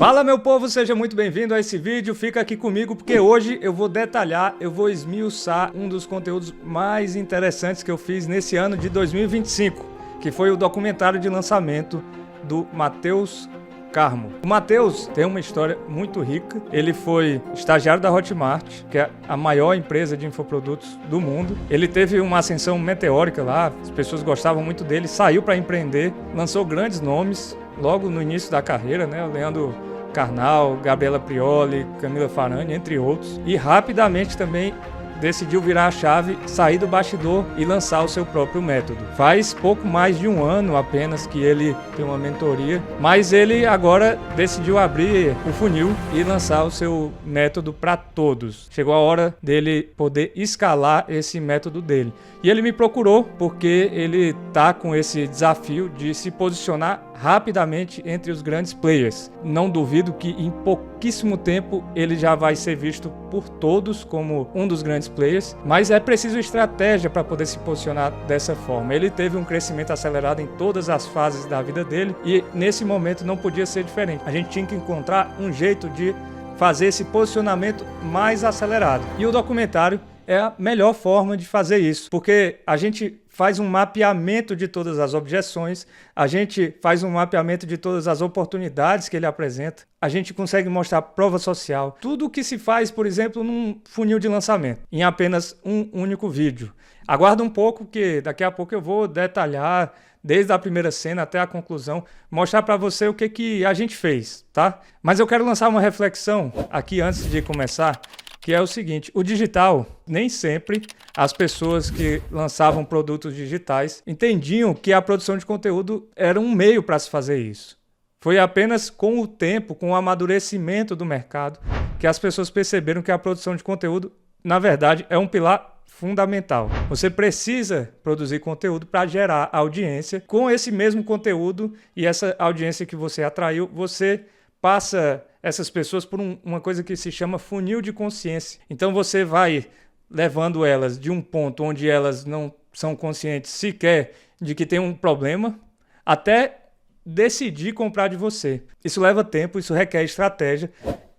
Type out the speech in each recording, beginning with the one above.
Fala meu povo, seja muito bem-vindo a esse vídeo, fica aqui comigo porque hoje eu vou detalhar, eu vou esmiuçar um dos conteúdos mais interessantes que eu fiz nesse ano de 2025, que foi o documentário de lançamento do Matheus Carmo. O Matheus tem uma história muito rica, ele foi estagiário da Hotmart, que é a maior empresa de infoprodutos do mundo. Ele teve uma ascensão meteórica lá, as pessoas gostavam muito dele, saiu para empreender, lançou grandes nomes logo no início da carreira, né? O Leandro Carnal, Gabriela Prioli, Camila Farani, entre outros. E rapidamente também decidiu virar a chave, sair do bastidor e lançar o seu próprio método. Faz pouco mais de um ano apenas que ele tem uma mentoria, mas ele agora decidiu abrir o funil e lançar o seu método para todos. Chegou a hora dele poder escalar esse método dele. E ele me procurou porque ele está com esse desafio de se posicionar rapidamente entre os grandes players. Não duvido que em pouquíssimo tempo ele já vai ser visto por todos como um dos grandes players, mas é preciso estratégia para poder se posicionar dessa forma. Ele teve um crescimento acelerado em todas as fases da vida dele e nesse momento não podia ser diferente. A gente tinha que encontrar um jeito de fazer esse posicionamento mais acelerado. E o documentário é a melhor forma de fazer isso, porque a gente faz um mapeamento de todas as objeções, a gente faz um mapeamento de todas as oportunidades que ele apresenta, a gente consegue mostrar prova social, tudo o que se faz, por exemplo, num funil de lançamento, em apenas um único vídeo. Aguarda um pouco que daqui a pouco eu vou detalhar, desde a primeira cena até a conclusão, mostrar para você o que a gente fez, tá? Mas eu quero lançar uma reflexão aqui antes de começar, que é o seguinte: o digital, nem sempre as pessoas que lançavam produtos digitais entendiam que a produção de conteúdo era um meio para se fazer isso. Foi apenas com o tempo, com o amadurecimento do mercado, que as pessoas perceberam que a produção de conteúdo, na verdade, é um pilar fundamental. Você precisa produzir conteúdo para gerar audiência. Com esse mesmo conteúdo e essa audiência que você atraiu, você passa essas pessoas por uma coisa que se chama funil de consciência. Então você vai levando elas de um ponto onde elas não são conscientes sequer de que tem um problema, até decidir comprar de você. Isso leva tempo, isso requer estratégia,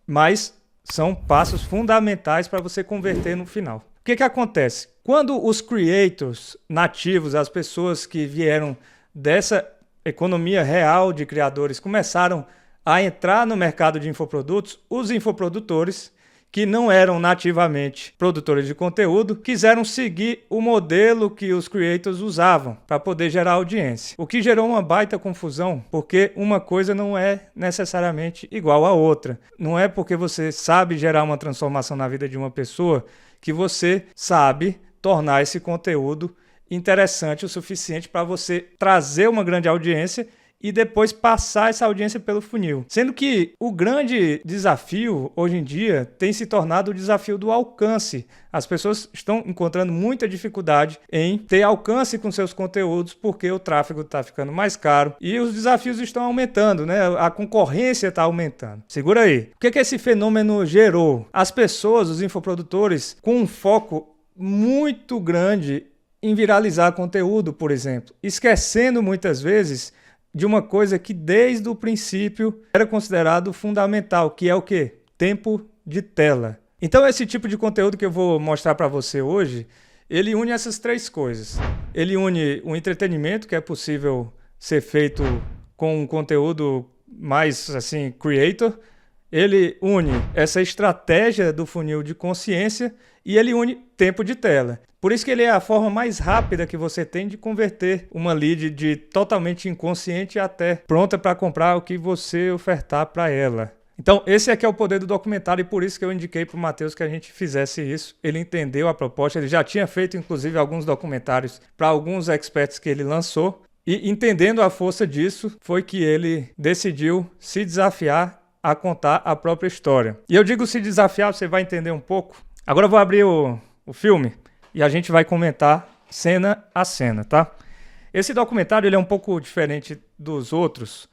mas são passos fundamentais para você converter no final. O que acontece? Quando os creators nativos, as pessoas que vieram dessa economia real de criadores, começaram a entrar no mercado de infoprodutos, os infoprodutores, que não eram nativamente produtores de conteúdo, quiseram seguir o modelo que os creators usavam para poder gerar audiência. O que gerou uma baita confusão, porque uma coisa não é necessariamente igual à outra. Não é porque você sabe gerar uma transformação na vida de uma pessoa que você sabe tornar esse conteúdo interessante o suficiente para você trazer uma grande audiência e depois passar essa audiência pelo funil. Sendo que o grande desafio, hoje em dia, tem se tornado o desafio do alcance. As pessoas estão encontrando muita dificuldade em ter alcance com seus conteúdos porque o tráfego está ficando mais caro e os desafios estão aumentando, né? A concorrência está aumentando. Segura aí. O que esse fenômeno gerou? As pessoas, os infoprodutores, com um foco muito grande em viralizar conteúdo, por exemplo, esquecendo muitas vezes de uma coisa que desde o princípio era considerado fundamental, que é o quê? Tempo de tela. Então esse tipo de conteúdo que eu vou mostrar para você hoje, ele une essas três coisas. Ele une o entretenimento, que é possível ser feito com um conteúdo mais assim, creator. Ele une essa estratégia do funil de consciência e ele une tempo de tela. Por isso que ele é a forma mais rápida que você tem de converter uma lead de totalmente inconsciente até pronta para comprar o que você ofertar para ela. Então esse aqui é o poder do documentário e por isso que eu indiquei para o Matheus que a gente fizesse isso. Ele entendeu a proposta, ele já tinha feito inclusive alguns documentários para alguns experts que ele lançou e entendendo a força disso foi que ele decidiu se desafiar a contar a própria história. E eu digo se desafiar, você vai entender um pouco. Agora eu vou abrir o filme e a gente vai comentar cena a cena, tá? Esse documentário ele é um pouco diferente dos outros,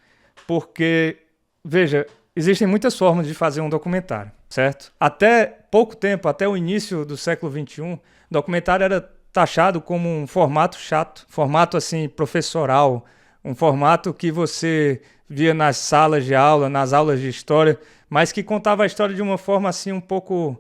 porque, veja, existem muitas formas de fazer um documentário, certo? Até pouco tempo, até o início do século XXI, documentário era taxado como um formato chato, formato assim professoral, um formato que você via nas salas de aula, nas aulas de história, mas que contava a história de uma forma assim um pouco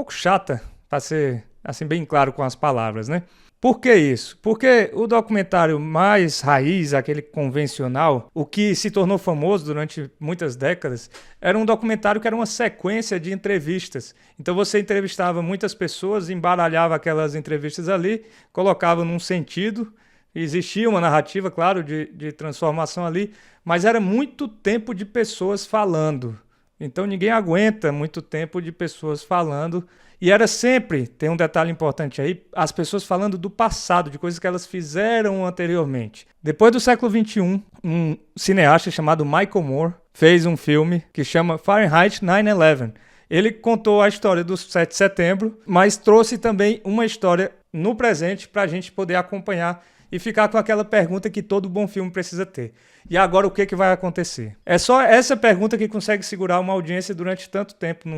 chata, para ser assim bem claro com as palavras, né? Por que isso? Porque o documentário mais raiz, aquele convencional, o que se tornou famoso durante muitas décadas, era um documentário que era uma sequência de entrevistas. Então você entrevistava muitas pessoas, embaralhava aquelas entrevistas ali, colocava num sentido, existia uma narrativa, claro, de transformação ali, mas era muito tempo de pessoas falando. Então ninguém aguenta muito tempo de pessoas falando. E era sempre, tem um detalhe importante aí, as pessoas falando do passado, de coisas que elas fizeram anteriormente. Depois do século XXI, um cineasta chamado Michael Moore fez um filme que chama Fahrenheit 9/11. Ele contou a história do 7 de setembro, mas trouxe também uma história no presente para a gente poder acompanhar e ficar com aquela pergunta que todo bom filme precisa ter. E agora o que vai acontecer? É só essa pergunta que consegue segurar uma audiência durante tanto tempo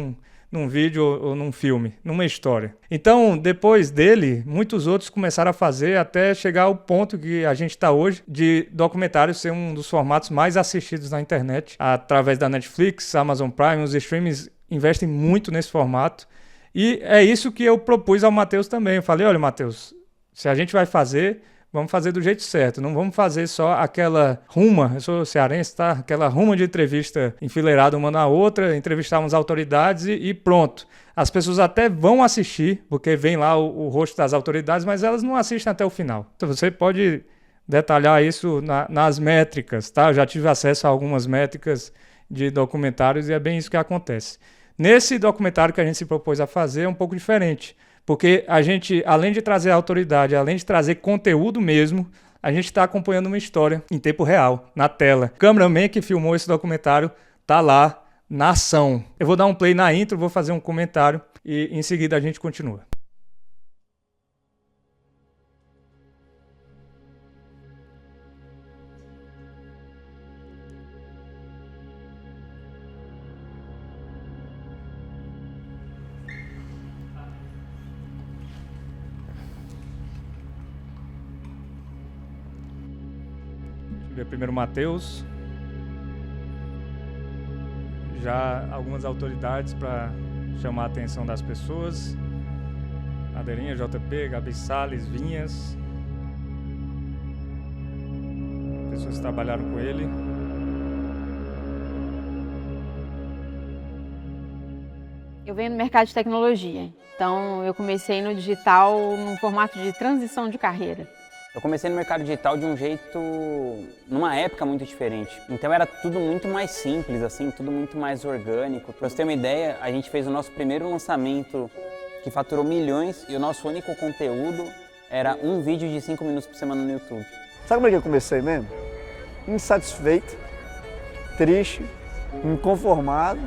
num vídeo ou num filme, numa história. Então, depois dele, muitos outros começaram a fazer até chegar ao ponto que a gente está hoje, de documentário ser um dos formatos mais assistidos na internet, através da Netflix, Amazon Prime, os streamings investem muito nesse formato. E é isso que eu propus ao Matheus também. Eu falei, olha, Matheus, se a gente vai fazer, vamos fazer do jeito certo, não vamos fazer só aquela ruma, eu sou cearense, tá? Aquela ruma de entrevista enfileirada uma na outra, entrevistar umas autoridades e pronto. As pessoas até vão assistir, porque vem lá o rosto das autoridades, mas elas não assistem até o final. Então você pode detalhar isso nas métricas, tá? Eu já tive acesso a algumas métricas de documentários e é bem isso que acontece. Nesse documentário que a gente se propôs a fazer é um pouco diferente. Porque a gente, além de trazer autoridade, além de trazer conteúdo mesmo, a gente está acompanhando uma história em tempo real, na tela. O cameraman que filmou esse documentário está lá, na ação. Eu vou dar um play na intro, vou fazer um comentário e em seguida a gente continua. Ver primeiro Matheus, já algumas autoridades para chamar a atenção das pessoas, Madeirinha, JP, Gabi Salles, Vinhas, pessoas que trabalharam com ele. Eu venho no mercado de tecnologia, então eu comecei no digital num formato de transição de carreira. Eu comecei no mercado digital de um jeito, numa época muito diferente. Então era tudo muito mais simples, assim, tudo muito mais orgânico. Pra você ter uma ideia, a gente fez o nosso primeiro lançamento que faturou milhões e o nosso único conteúdo era um vídeo de 5 minutos por semana no YouTube. Sabe como é que eu comecei mesmo? Insatisfeito, triste, inconformado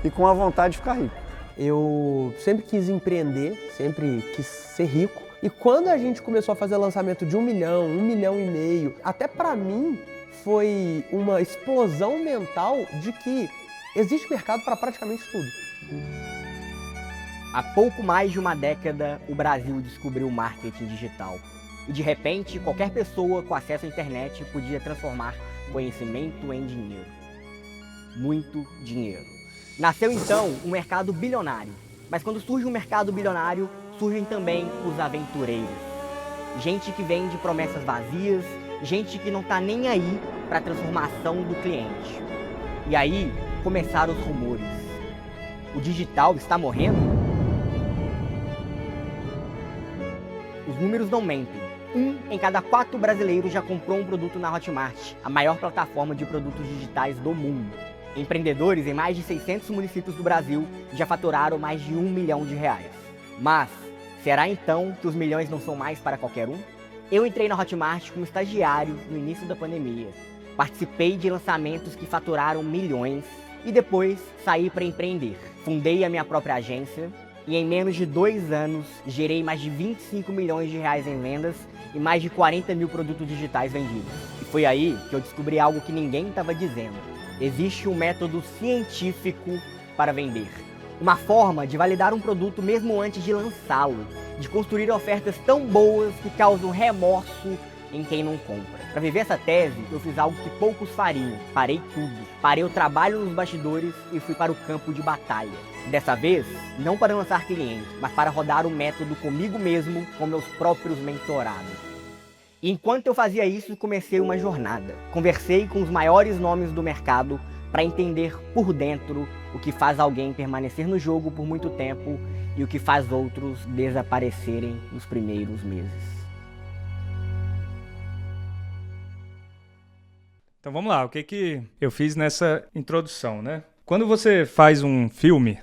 e com a vontade de ficar rico. Eu sempre quis empreender, sempre quis ser rico. E quando a gente começou a fazer lançamento de 1 milhão, 1,5 milhão, até pra mim foi uma explosão mental de que existe mercado para praticamente tudo. Há pouco mais de uma década, o Brasil descobriu o marketing digital. E de repente, qualquer pessoa com acesso à internet podia transformar conhecimento em dinheiro. Muito dinheiro. Nasceu então um mercado bilionário. Mas quando surge um mercado bilionário, surgem também os aventureiros. Gente que vende promessas vazias, gente que não tá nem aí para a transformação do cliente. E aí começaram os rumores. O digital está morrendo? Os números não mentem. 1 em cada 4 brasileiros já comprou um produto na Hotmart, a maior plataforma de produtos digitais do mundo. Empreendedores em mais de 600 municípios do Brasil já faturaram mais de R$1 milhão. Mas será então que os milhões não são mais para qualquer um? Eu entrei na Hotmart como estagiário no início da pandemia. Participei de lançamentos que faturaram milhões e depois saí para empreender. Fundei a minha própria agência e em menos de 2 anos gerei mais de R$25 milhões em vendas e mais de 40 mil produtos digitais vendidos. E foi aí que eu descobri algo que ninguém estava dizendo. Existe um método científico para vender. Uma forma de validar um produto mesmo antes de lançá-lo. De construir ofertas tão boas que causam remorso em quem não compra. Para viver essa tese, eu fiz algo que poucos fariam. Parei tudo. Parei o trabalho nos bastidores e fui para o campo de batalha. Dessa vez, não para lançar clientes, mas para rodar o método comigo mesmo, com meus próprios mentorados. E enquanto eu fazia isso, comecei uma jornada. Conversei com os maiores nomes do mercado para entender por dentro o que faz alguém permanecer no jogo por muito tempo e o que faz outros desaparecerem nos primeiros meses. Então vamos lá, o que eu fiz nessa introdução, né? Quando você faz um filme,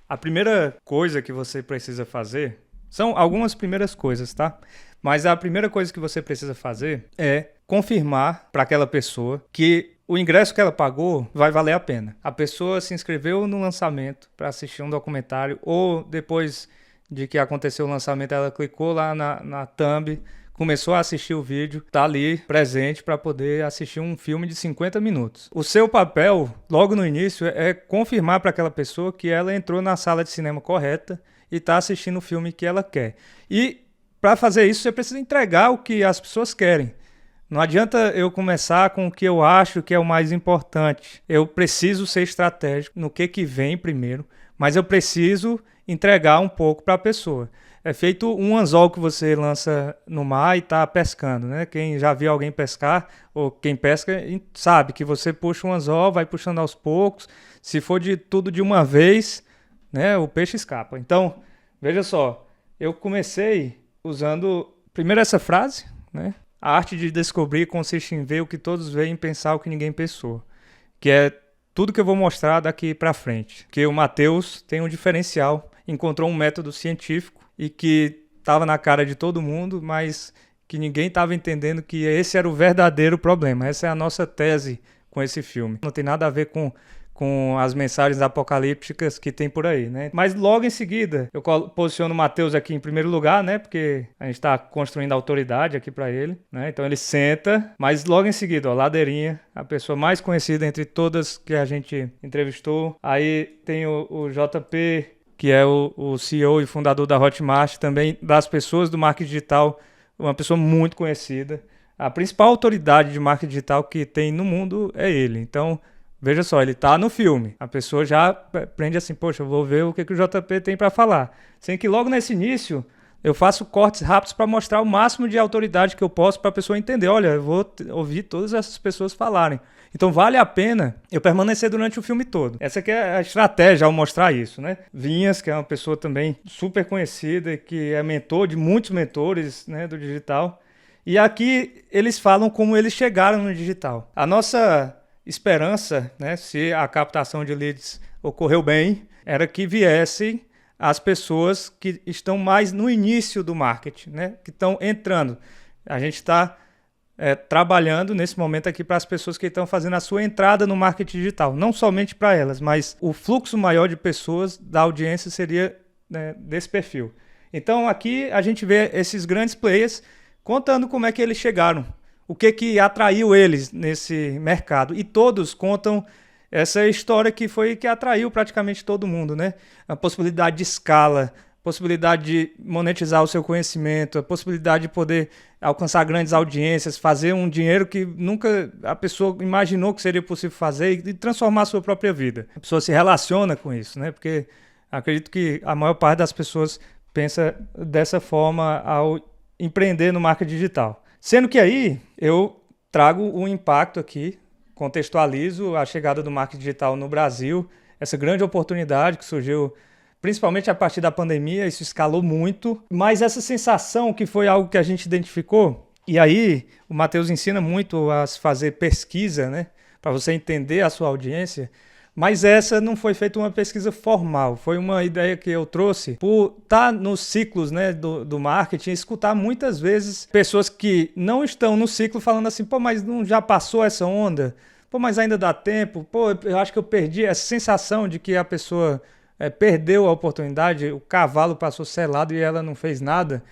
a primeira coisa que você precisa fazer são algumas primeiras coisas, tá? Mas a primeira coisa que você precisa fazer é confirmar para aquela pessoa que o ingresso que ela pagou vai valer a pena. A pessoa se inscreveu no lançamento para assistir um documentário ou depois de que aconteceu o lançamento ela clicou lá na thumb, começou a assistir o vídeo, tá ali presente para poder assistir um filme de 50 minutos. O seu papel, logo no início, é confirmar para aquela pessoa que ela entrou na sala de cinema correta e está assistindo o filme que ela quer. E para fazer isso, você precisa entregar o que as pessoas querem. Não adianta eu começar com o que eu acho que é o mais importante. Eu preciso ser estratégico no que vem primeiro, mas eu preciso entregar um pouco para a pessoa. É feito um anzol que você lança no mar e está pescando, né? Quem já viu alguém pescar, ou quem pesca, sabe que você puxa um anzol, vai puxando aos poucos. Se for de tudo de uma vez, né, o peixe escapa. Então, veja só, eu comecei usando primeiro essa frase, né? A arte de descobrir consiste em ver o que todos veem e pensar o que ninguém pensou. Que é tudo que eu vou mostrar daqui para frente. Que o Matheus tem um diferencial, encontrou um método científico e que estava na cara de todo mundo, mas que ninguém estava entendendo que esse era o verdadeiro problema. Essa é a nossa tese com esse filme. Não tem nada a ver com as mensagens apocalípticas que tem por aí, né? Mas logo em seguida, eu posiciono o Matheus aqui em primeiro lugar, né? Porque a gente está construindo autoridade aqui para ele, né? Então ele senta, mas logo em seguida, ó, Ladeirinha, a pessoa mais conhecida entre todas que a gente entrevistou. Aí tem o JP, que é o CEO e fundador da Hotmart, também das pessoas do marketing digital, uma pessoa muito conhecida. A principal autoridade de marketing digital que tem no mundo é ele. Então, veja só, ele tá no filme. A pessoa já prende assim, poxa, eu vou ver o que o JP tem para falar. Sem que logo nesse início, eu faço cortes rápidos para mostrar o máximo de autoridade que eu posso para a pessoa entender. Olha, eu vou ouvir todas essas pessoas falarem. Então vale a pena eu permanecer durante o filme todo. Essa aqui é a estratégia ao mostrar isso, né? Vinhas, que é uma pessoa também super conhecida, que é mentor de muitos mentores, né, do digital. E aqui eles falam como eles chegaram no digital. A nossa esperança, né, se a captação de leads ocorreu bem, era que viessem as pessoas que estão mais no início do marketing, né, que estão entrando. A gente está trabalhando nesse momento aqui para as pessoas que estão fazendo a sua entrada no marketing digital. Não somente para elas, mas o fluxo maior de pessoas da audiência seria, né, desse perfil. Então aqui a gente vê esses grandes players contando como é que eles chegaram. O que atraiu eles nesse mercado. E todos contam essa história que foi que atraiu praticamente todo mundo, né? A possibilidade de escala, possibilidade de monetizar o seu conhecimento, a possibilidade de poder alcançar grandes audiências, fazer um dinheiro que nunca a pessoa imaginou que seria possível fazer e transformar a sua própria vida. A pessoa se relaciona com isso, né? Porque acredito que a maior parte das pessoas pensa dessa forma ao empreender no marketing digital. Sendo que aí eu trago um impacto aqui, contextualizo a chegada do marketing digital no Brasil, essa grande oportunidade que surgiu principalmente a partir da pandemia, isso escalou muito, mas essa sensação que foi algo que a gente identificou, e aí o Matheus ensina muito a fazer pesquisa, né, para você entender a sua audiência, mas essa não foi feita uma pesquisa formal, foi uma ideia que eu trouxe por estar nos ciclos, né, do marketing, escutar muitas vezes pessoas que não estão no ciclo falando assim, pô, mas não já passou essa onda? Pô, mas ainda dá tempo? Pô, eu acho que eu perdi essa sensação de que a pessoa perdeu a oportunidade, o cavalo passou selado e ela não fez nada.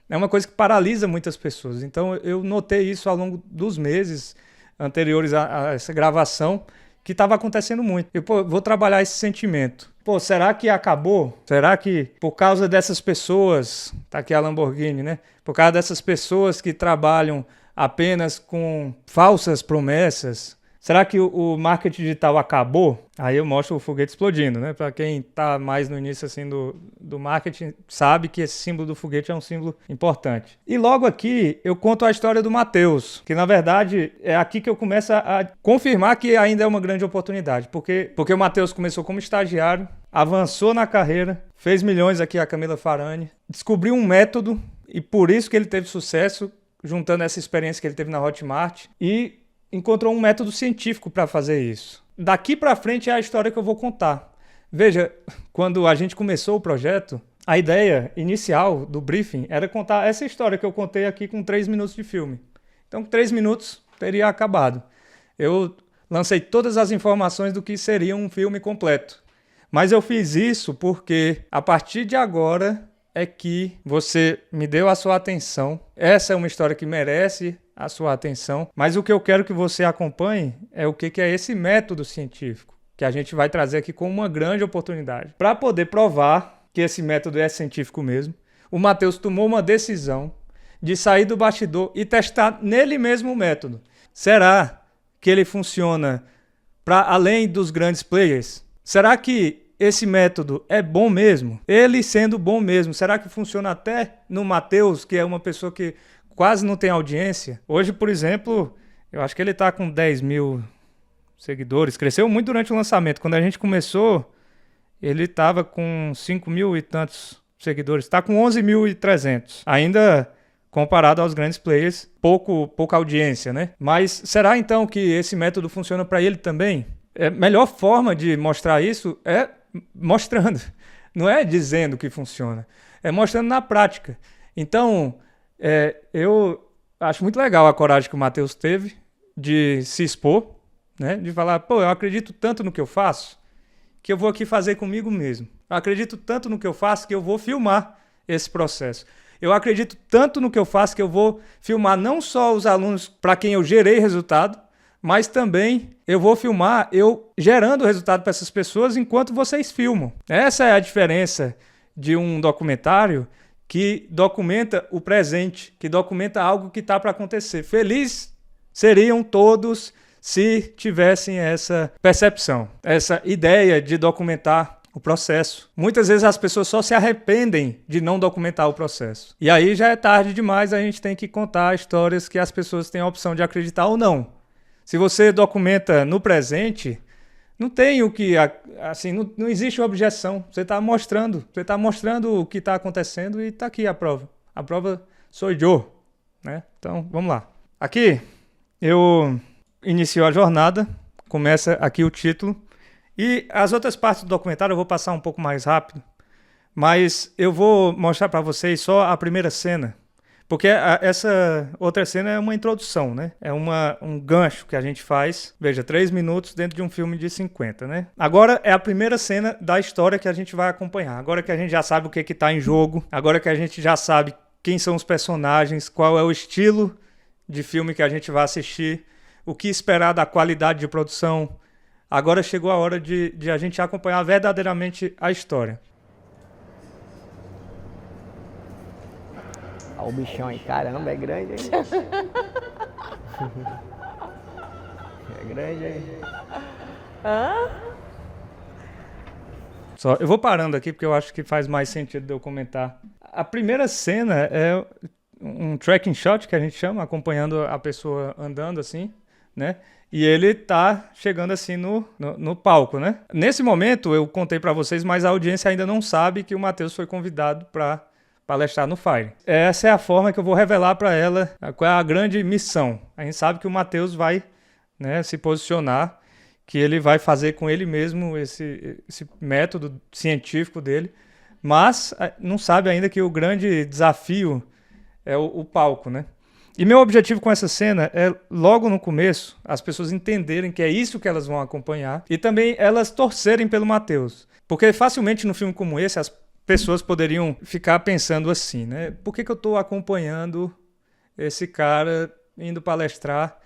É uma coisa que paralisa muitas pessoas. Então eu notei isso ao longo dos meses anteriores a essa gravação, que estava acontecendo muito. Eu vou trabalhar esse sentimento. Pô, será que acabou? Será que por causa dessas pessoas, tá aqui a Lamborghini, né? Por causa dessas pessoas que trabalham apenas com falsas promessas? Será que o marketing digital acabou? Aí eu mostro o foguete explodindo, né? Para quem está mais no início assim do marketing, sabe que esse símbolo do foguete é um símbolo importante. E logo aqui eu conto a história do Matheus, que na verdade é aqui que eu começo a confirmar que ainda é uma grande oportunidade. Porque o Matheus começou como estagiário, avançou na carreira, fez milhões aqui, a Camila Farani, descobriu um método e por isso que ele teve sucesso, juntando essa experiência que ele teve na Hotmart e encontrou um método científico para fazer isso. Daqui para frente é a história que eu vou contar. Veja, quando a gente começou o projeto, a ideia inicial do briefing era contar essa história que eu contei aqui com 3 minutos de filme. Então, com 3 minutos teria acabado. Eu lancei todas as informações do que seria um filme completo. Mas eu fiz isso porque, a partir de agora, é que você me deu a sua atenção. Essa é uma história que merece a sua atenção, mas o que eu quero que você acompanhe é o que é esse método científico, que a gente vai trazer aqui como uma grande oportunidade. Para poder provar que esse método é científico mesmo, o Matheus tomou uma decisão de sair do bastidor e testar nele mesmo o método. Será que ele funciona para além dos grandes players? Será que esse método é bom mesmo? Ele sendo bom mesmo, será que funciona até no Matheus, que é uma pessoa que quase não tem audiência? Hoje, por exemplo, eu acho que ele está com 10 mil seguidores. Cresceu muito durante o lançamento. Quando a gente começou, ele estava com 5 mil e tantos seguidores. Está com 11.300. Ainda comparado aos grandes players, pouca audiência, né? Mas será então que esse método funciona para ele também? A melhor forma de mostrar isso é mostrando. Não é dizendo que funciona. É mostrando na prática. Então, eu acho muito legal a coragem que o Matheus teve de se expor, né? De falar, eu acredito tanto no que eu faço que eu vou aqui fazer comigo mesmo. Eu acredito tanto no que eu faço que eu vou filmar esse processo. Eu acredito tanto no que eu faço que eu vou filmar não só os alunos para quem eu gerei resultado, mas também eu vou filmar eu gerando resultado para essas pessoas enquanto vocês filmam. Essa é a diferença de um documentário que documenta o presente, que documenta algo que está para acontecer. Felizes seriam todos se tivessem essa percepção, essa ideia de documentar o processo. Muitas vezes as pessoas só se arrependem de não documentar o processo. E aí já é tarde demais, a gente tem que contar histórias que as pessoas têm a opção de acreditar ou não. Se você documenta no presente, não tem o que, assim, não existe objeção. Você está mostrando o que está acontecendo e está aqui a prova. A prova sou eu, né? Então, vamos lá. Aqui, eu inicio a jornada, começa aqui o título. E as outras partes do documentário eu vou passar um pouco mais rápido, mas eu vou mostrar para vocês só a primeira cena. Porque essa outra cena é uma introdução, né? É um gancho que a gente faz, veja, 3 minutos dentro de um filme de 50, né? Agora é a primeira cena da história que a gente vai acompanhar. Agora que a gente já sabe o que está em jogo, agora que a gente já sabe quem são os personagens, qual é o estilo de filme que a gente vai assistir, o que esperar da qualidade de produção, agora chegou a hora de a gente acompanhar verdadeiramente a história. Olha o bichão aí, caramba, é grande, hein? É grande, hein? Eu vou parando aqui porque eu acho que faz mais sentido de eu comentar. A primeira cena é um tracking shot, que a gente chama, acompanhando a pessoa andando assim, né? E ele tá chegando assim no palco, né? Nesse momento, eu contei para vocês, mas a audiência ainda não sabe que o Matheus foi convidado para palestrar no Fire. Essa é a forma que eu vou revelar para ela qual é a grande missão. A gente sabe que o Matheus vai, né, se posicionar, que ele vai fazer com ele mesmo esse método científico dele, mas não sabe ainda que o grande desafio é o palco, né? E meu objetivo com essa cena é, logo no começo, as pessoas entenderem que é isso que elas vão acompanhar e também elas torcerem pelo Matheus. Porque facilmente no filme como esse, as pessoas poderiam ficar pensando assim, né? Por que eu estou acompanhando esse cara indo palestrar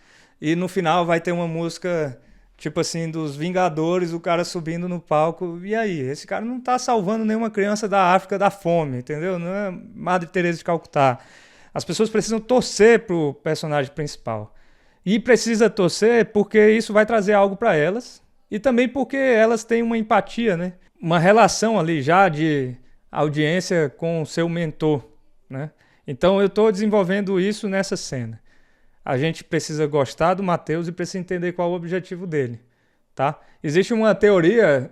e no final vai ter uma música tipo assim dos Vingadores, o cara subindo no palco, e aí? Esse cara não está salvando nenhuma criança da África da fome, entendeu? Não é Madre Teresa de Calcutá. As pessoas precisam torcer pro personagem principal. E precisa torcer porque isso vai trazer algo para elas e também porque elas têm uma empatia, né? Uma relação ali já de audiência com o seu mentor, né? Então eu estou desenvolvendo isso nessa cena. A gente precisa gostar do Matheus e precisa entender qual é o objetivo dele, tá? Existe uma teoria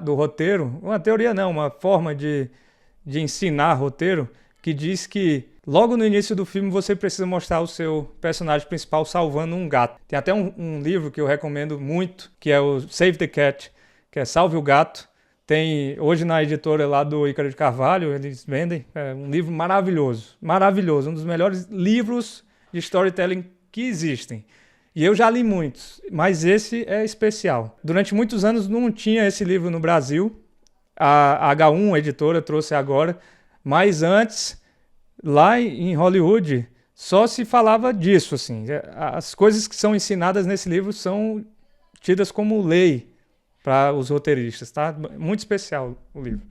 do roteiro, uma teoria não, uma forma de ensinar roteiro que diz que logo no início do filme você precisa mostrar o seu personagem principal salvando um gato. Tem até um livro que eu recomendo muito, que é o Save the Cat, que é Salve o Gato. Tem hoje na editora lá do Ícaro de Carvalho, eles vendem. É um livro maravilhoso, maravilhoso. Um dos melhores livros de storytelling que existem. E eu já li muitos, mas esse é especial. Durante muitos anos não tinha esse livro no Brasil. A H1, a editora, trouxe agora. Mas antes, lá em Hollywood, só se falava disso, assim. As coisas que são ensinadas nesse livro são tidas como lei para os roteiristas, tá? Muito especial o livro.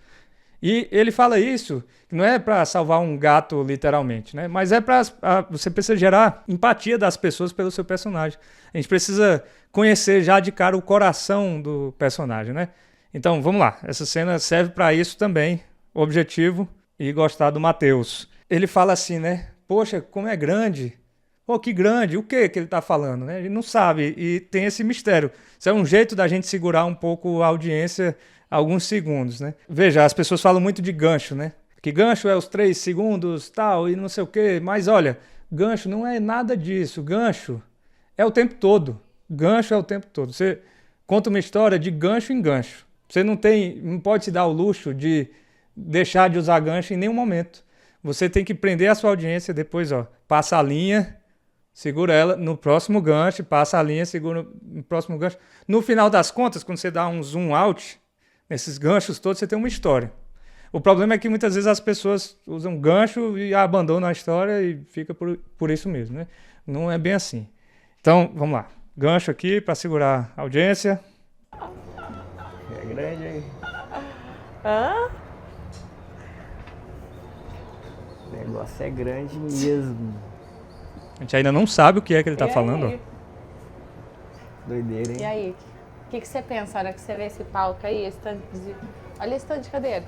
E ele fala isso, que não é para salvar um gato literalmente, né? Mas é para você precisa gerar empatia das pessoas pelo seu personagem. A gente precisa conhecer já de cara o coração do personagem, né? Então, vamos lá. Essa cena serve para isso também. O objetivo e gostar do Matheus. Ele fala assim, né? Poxa, como é grande. Pô, que grande. O que ele tá falando, né? Ele não sabe e tem esse mistério. Isso é um jeito da gente segurar um pouco a audiência alguns segundos, né? Veja, as pessoas falam muito de gancho, né? Que gancho é os 3 segundos, tal, e não sei o quê. Mas olha, gancho não é nada disso. Gancho é o tempo todo. Gancho é o tempo todo. Você conta uma história de gancho em gancho. Você não pode se dar o luxo de deixar de usar gancho em nenhum momento. Você tem que prender a sua audiência, depois passa a linha, segura ela no próximo gancho, passa a linha, segura no próximo gancho. No final das contas, quando você dá um zoom out, nesses ganchos todos, você tem uma história. O problema é que muitas vezes as pessoas usam gancho e abandonam a história e fica por isso mesmo, né? Não é bem assim. Então, vamos lá. Gancho aqui para segurar a audiência. É grande, hein? Hã? O negócio é grande mesmo. A gente ainda não sabe o que é que ele está E falando. aí? Doideira, hein? E aí? O que você pensa na hora que você vê esse palco aí? Olha esse tanto de cadeira.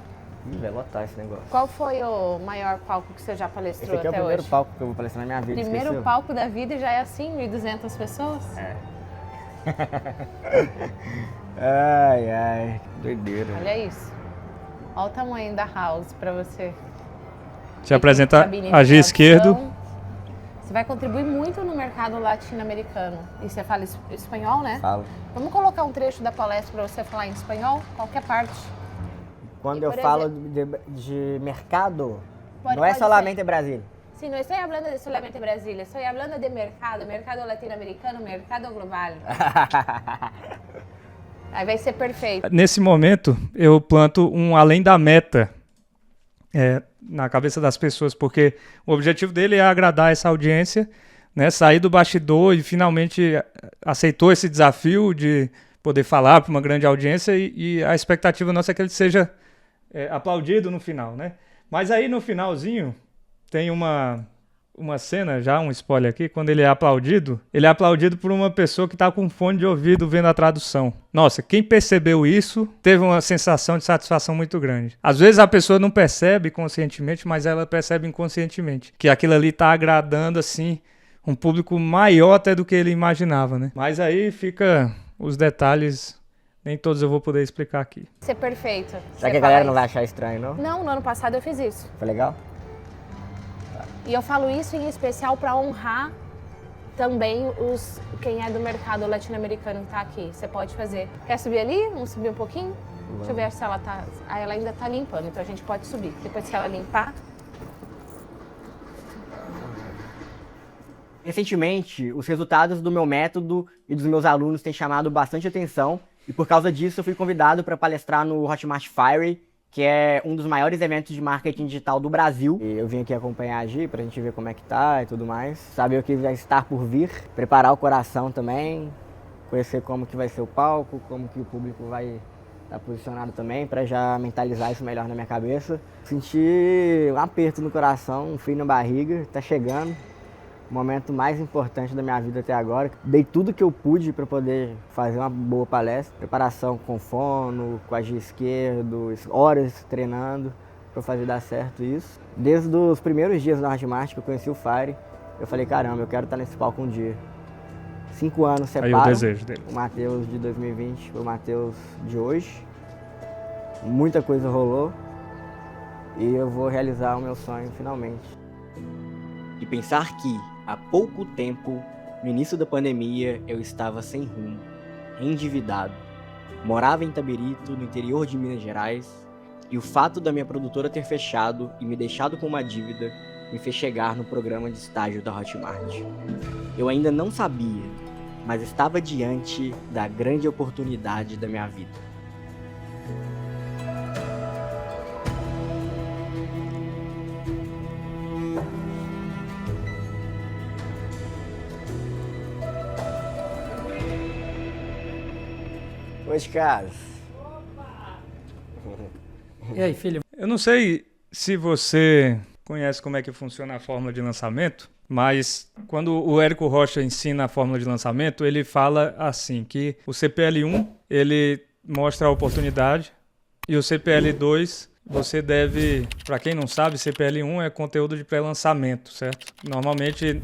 Vai lotar esse negócio. Qual foi o maior palco que você já Esse palestrou aqui é o até primeiro hoje? palco que eu vou palestrar na minha vida. Primeiro esqueceu? palco da vida e já é assim, 1.200 pessoas? É. Ai, ai. Doideira. Olha isso. Olha o tamanho da house pra você. Te apresenta Cabine de a G tradução. esquerdo. Você vai contribuir muito no mercado latino-americano. E você fala espanhol, né? Fala. Vamos colocar um trecho da palestra para você falar em espanhol? Qualquer parte. Quando E, eu por falo de mercado, Pode- não é pode solamente ser. Brasil. Sí, no estoy hablando de solamente Brasil, estoy hablando de mercado, mercado latino-americano, mercado global. Aí vai ser perfeito. Nesse momento, eu planto um além da meta na cabeça das pessoas, porque o objetivo dele é agradar essa audiência, né, sair do bastidor e finalmente aceitou esse desafio de poder falar para uma grande audiência e a expectativa nossa é que ele seja aplaudido no final, né? Mas aí no finalzinho tem uma cena, já um spoiler aqui, quando ele é aplaudido por uma pessoa que está com fone de ouvido vendo a tradução. Nossa, quem percebeu isso teve uma sensação de satisfação muito grande. Às vezes a pessoa não percebe conscientemente, mas ela percebe inconscientemente que aquilo ali está agradando, assim, um público maior até do que ele imaginava, né? Mas aí fica os detalhes, nem todos eu vou poder explicar aqui. Ser perfeito. Será que a galera não vai achar estranho, não? Não, no ano passado eu fiz isso. Foi legal? E eu falo isso em especial para honrar também quem é do mercado latino-americano que está aqui. Você pode fazer. Quer subir ali? Vamos subir um pouquinho? Deixa eu ver se ela tá. Ah, ela ainda tá limpando, então a gente pode subir. Depois que ela limpar. Recentemente, os resultados do meu método e dos meus alunos têm chamado bastante atenção e por causa disso eu fui convidado para palestrar no Hotmart Fire, que é um dos maiores eventos de marketing digital do Brasil. E eu vim aqui acompanhar a Gi pra gente ver como é que tá e tudo mais, saber o que vai estar por vir, preparar o coração também, conhecer como que vai ser o palco, como que o público vai tá posicionado também, para já mentalizar isso melhor na minha cabeça. Senti um aperto no coração, um frio na barriga, tá chegando. O momento mais importante da minha vida até agora. Dei tudo que eu pude para poder fazer uma boa palestra. Preparação com fono, com agir esquerdo, horas treinando para fazer dar certo isso. Desde os primeiros dias da Hotmart que eu conheci o Fire, eu falei, caramba, eu quero estar nesse palco um dia. 5 anos separam Aí o desejo dele. O Matheus de 2020 para o Matheus de hoje. Muita coisa rolou e eu vou realizar o meu sonho finalmente. E pensar que, há pouco tempo, no início da pandemia, eu estava sem rumo, endividado. Morava em Itabirito, no interior de Minas Gerais, e o fato da minha produtora ter fechado e me deixado com uma dívida me fez chegar no programa de estágio da Hotmart. Eu ainda não sabia, mas estava diante da grande oportunidade da minha vida. Oi, caras. E aí, filho? Eu não sei se você conhece como é que funciona a fórmula de lançamento, mas quando o Érico Rocha ensina a fórmula de lançamento, ele fala assim, que o CPL1, ele mostra a oportunidade, e o CPL2, você deve, para quem não sabe, CPL1 é conteúdo de pré-lançamento, certo? Normalmente,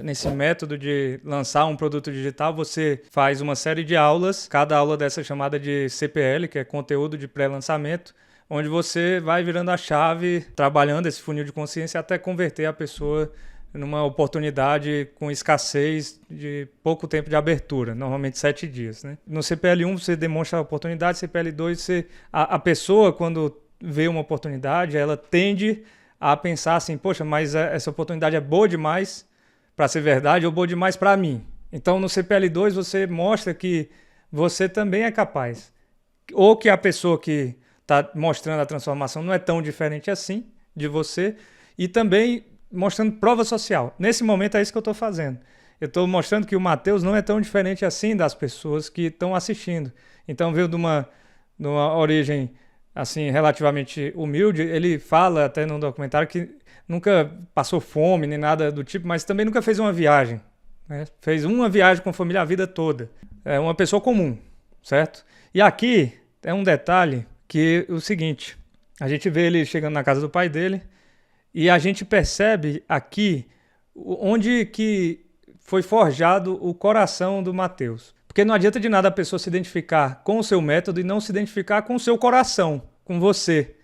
nesse método de lançar um produto digital, você faz uma série de aulas, cada aula dessa é chamada de CPL, que é conteúdo de pré-lançamento, onde você vai virando a chave, trabalhando esse funil de consciência até converter a pessoa numa oportunidade com escassez de pouco tempo de abertura, normalmente 7 dias, né? No CPL1 você demonstra a oportunidade, CPL2 a pessoa, quando vê uma oportunidade, ela tende a pensar assim, poxa, mas essa oportunidade é boa demais para ser verdade ou boa demais para mim. Então no CPL2 você mostra que você também é capaz, ou que a pessoa que está mostrando a transformação não é tão diferente assim de você, e também mostrando prova social. Nesse momento é isso que eu estou fazendo. Eu estou mostrando que o Matheus não é tão diferente assim das pessoas que estão assistindo. Então veio de uma origem assim relativamente humilde. Ele fala até num documentário que nunca passou fome nem nada do tipo, mas também nunca fez uma viagem, né? Fez uma viagem com a família a vida toda. É uma pessoa comum, certo? E aqui é um detalhe que é o seguinte, a gente vê ele chegando na casa do pai dele e a gente percebe aqui onde que foi forjado o coração do Matheus. Porque não adianta de nada a pessoa se identificar com o seu método e não se identificar com o seu coração, com você.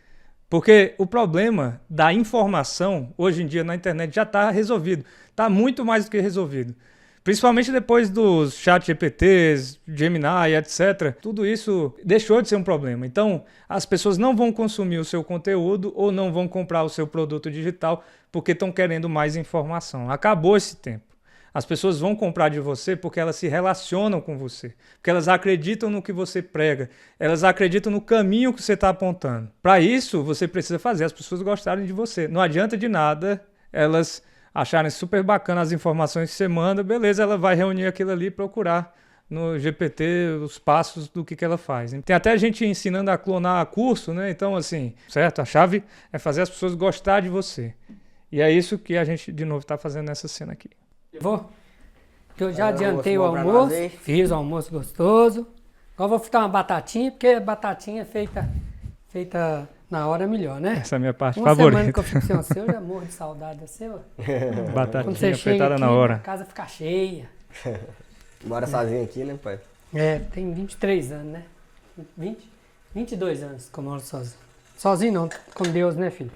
Porque o problema da informação, hoje em dia na internet, já está resolvido. Está muito mais do que resolvido. Principalmente depois dos chat GPTs, Gemini, etc. Tudo isso deixou de ser um problema. Então, as pessoas não vão consumir o seu conteúdo ou não vão comprar o seu produto digital porque estão querendo mais informação. Acabou esse tempo. As pessoas vão comprar de você porque elas se relacionam com você, porque elas acreditam no que você prega, elas acreditam no caminho que você está apontando. Para isso, você precisa fazer as pessoas gostarem de você. Não adianta de nada elas acharem super bacana as informações que você manda, beleza, ela vai reunir aquilo ali e procurar no GPT os passos do que ela faz. Tem até gente ensinando a clonar curso, né? Então, assim, certo? A chave é fazer as pessoas gostarem de você. E é isso que a gente, de novo, está fazendo nessa cena aqui. Vou. Que eu já adiantei o almoço, fiz o almoço gostoso. Agora vou fritar uma batatinha, porque a batatinha feita na hora é melhor, né? Essa é a minha parte uma favorita. Semana que eu fico sem você, eu já morro de saudade da seu. Batatinha fritada na hora. A casa fica cheia. Mora sozinho aqui, né, pai? É, tem 23 anos, né? 22 anos que eu moro sozinho. Sozinho não, com Deus, né, filho?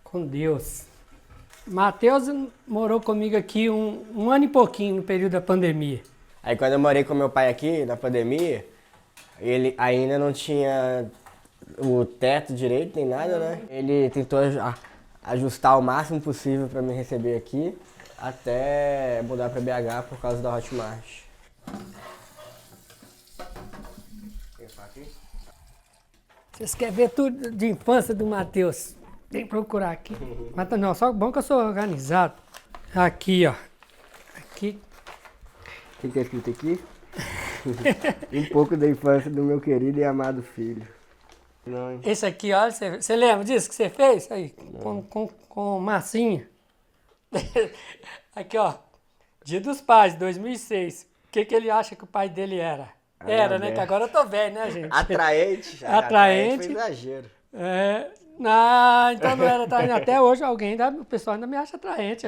Com Deus. Matheus morou comigo aqui um ano e pouquinho no período da pandemia. Aí quando eu morei com meu pai aqui, na pandemia, ele ainda não tinha o teto direito nem nada, né? Ele tentou ajustar o máximo possível para me receber aqui, até mudar para BH por causa da Hotmart. Vocês querem ver tudo de infância do Matheus? Tem que procurar aqui. Mas não, só bom que eu sou organizado. Aqui, ó. Aqui. O que é escrito aqui? Um pouco da infância do meu querido e amado filho. Não, hein? Esse aqui, olha, você lembra disso que você fez? Aí, com massinha. Aqui, ó. Dia dos Pais, 2006. O que ele acha que o pai dele era? Era, né? Que agora eu tô velho, né, gente? Atraente. Atraente. Foi exagero. É. Não, então não era atraente. Até hoje o pessoal ainda me acha atraente.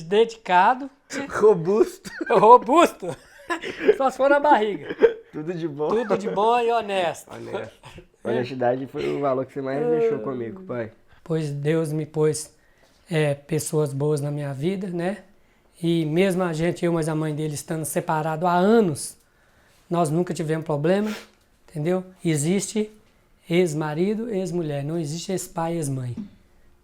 Dedicado. Robusto. Robusto. Só se for na barriga. Tudo de bom. Tudo de bom e honesto. Honestidade foi o valor que você mais deixou comigo, pai. Pois Deus me pôs pessoas boas na minha vida, né? E mesmo a gente, eu e a mãe dele estando separados há anos, nós nunca tivemos problema, entendeu? Existe ex-marido, ex-mulher, não existe ex-pai, ex-mãe,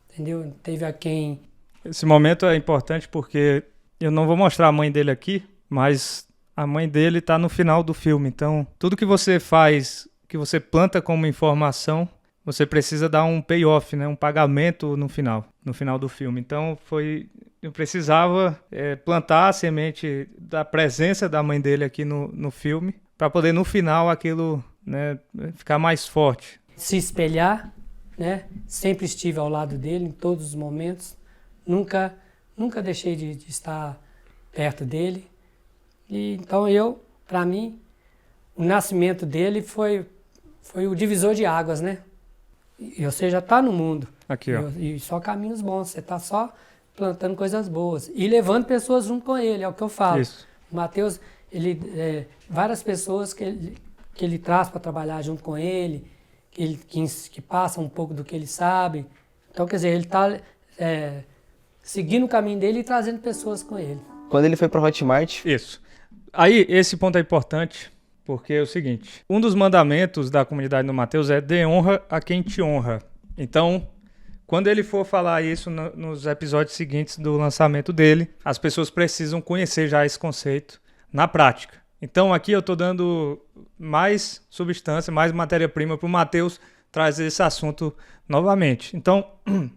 entendeu? Teve a quem... Esse momento é importante porque eu não vou mostrar a mãe dele aqui, mas a mãe dele está no final do filme. Então, tudo que você faz, que você planta como informação, você precisa dar um payoff, né? Um pagamento no final do filme. Então, eu precisava plantar a semente da presença da mãe dele aqui no filme, para poder, no final, aquilo, né, ficar mais forte. Se espelhar, né? Sempre estive ao lado dele em todos os momentos. Nunca deixei de estar perto dele. E, então para mim, o nascimento dele foi o divisor de águas, né? E você já está no mundo. Aqui, ó. E só caminhos bons. Você está só plantando coisas boas. E levando pessoas junto com ele, é o que eu falo. Isso. O Matheus, várias pessoas que ele traz para trabalhar junto com ele, que passam um pouco do que ele sabe. Então, quer dizer, ele está seguindo o caminho dele e trazendo pessoas com ele. Quando ele foi para Hotmart... Isso. Aí, esse ponto é importante, porque é o seguinte, um dos mandamentos da comunidade do Matheus é dê honra a quem te honra. Então, quando ele for falar isso nos episódios seguintes do lançamento dele, as pessoas precisam conhecer já esse conceito na prática. Então, aqui eu estou dando mais substância, mais matéria-prima para o Matheus trazer esse assunto novamente. Então,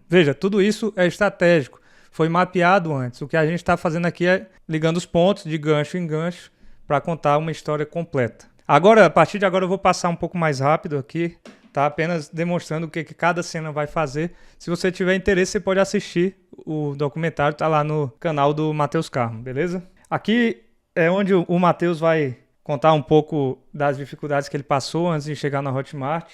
veja, tudo isso é estratégico. Foi mapeado antes. O que a gente está fazendo aqui é ligando os pontos de gancho em gancho para contar uma história completa. Agora, a partir de agora, eu vou passar um pouco mais rápido aqui, tá? Apenas demonstrando o que cada cena vai fazer. Se você tiver interesse, você pode assistir o documentário, tá lá no canal do Matheus Carmo, beleza? Aqui é onde o Matheus vai contar um pouco das dificuldades que ele passou antes de chegar na Hotmart,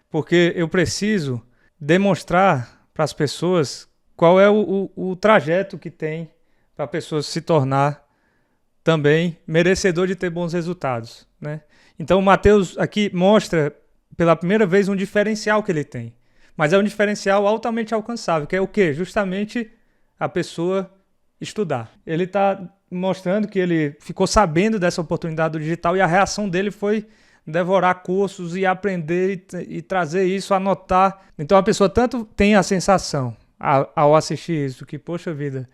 porque eu preciso demonstrar para as pessoas qual é o trajeto que tem para a pessoa se tornar também merecedor de ter bons resultados, né? Então o Matheus aqui mostra pela primeira vez um diferencial que ele tem. Mas é um diferencial altamente alcançável, que é o quê? Justamente a pessoa estudar. Ele está mostrando que ele ficou sabendo dessa oportunidade do digital e a reação dele foi devorar cursos e aprender e trazer isso, anotar. Então a pessoa tanto tem a sensação ao assistir isso, que, poxa vida,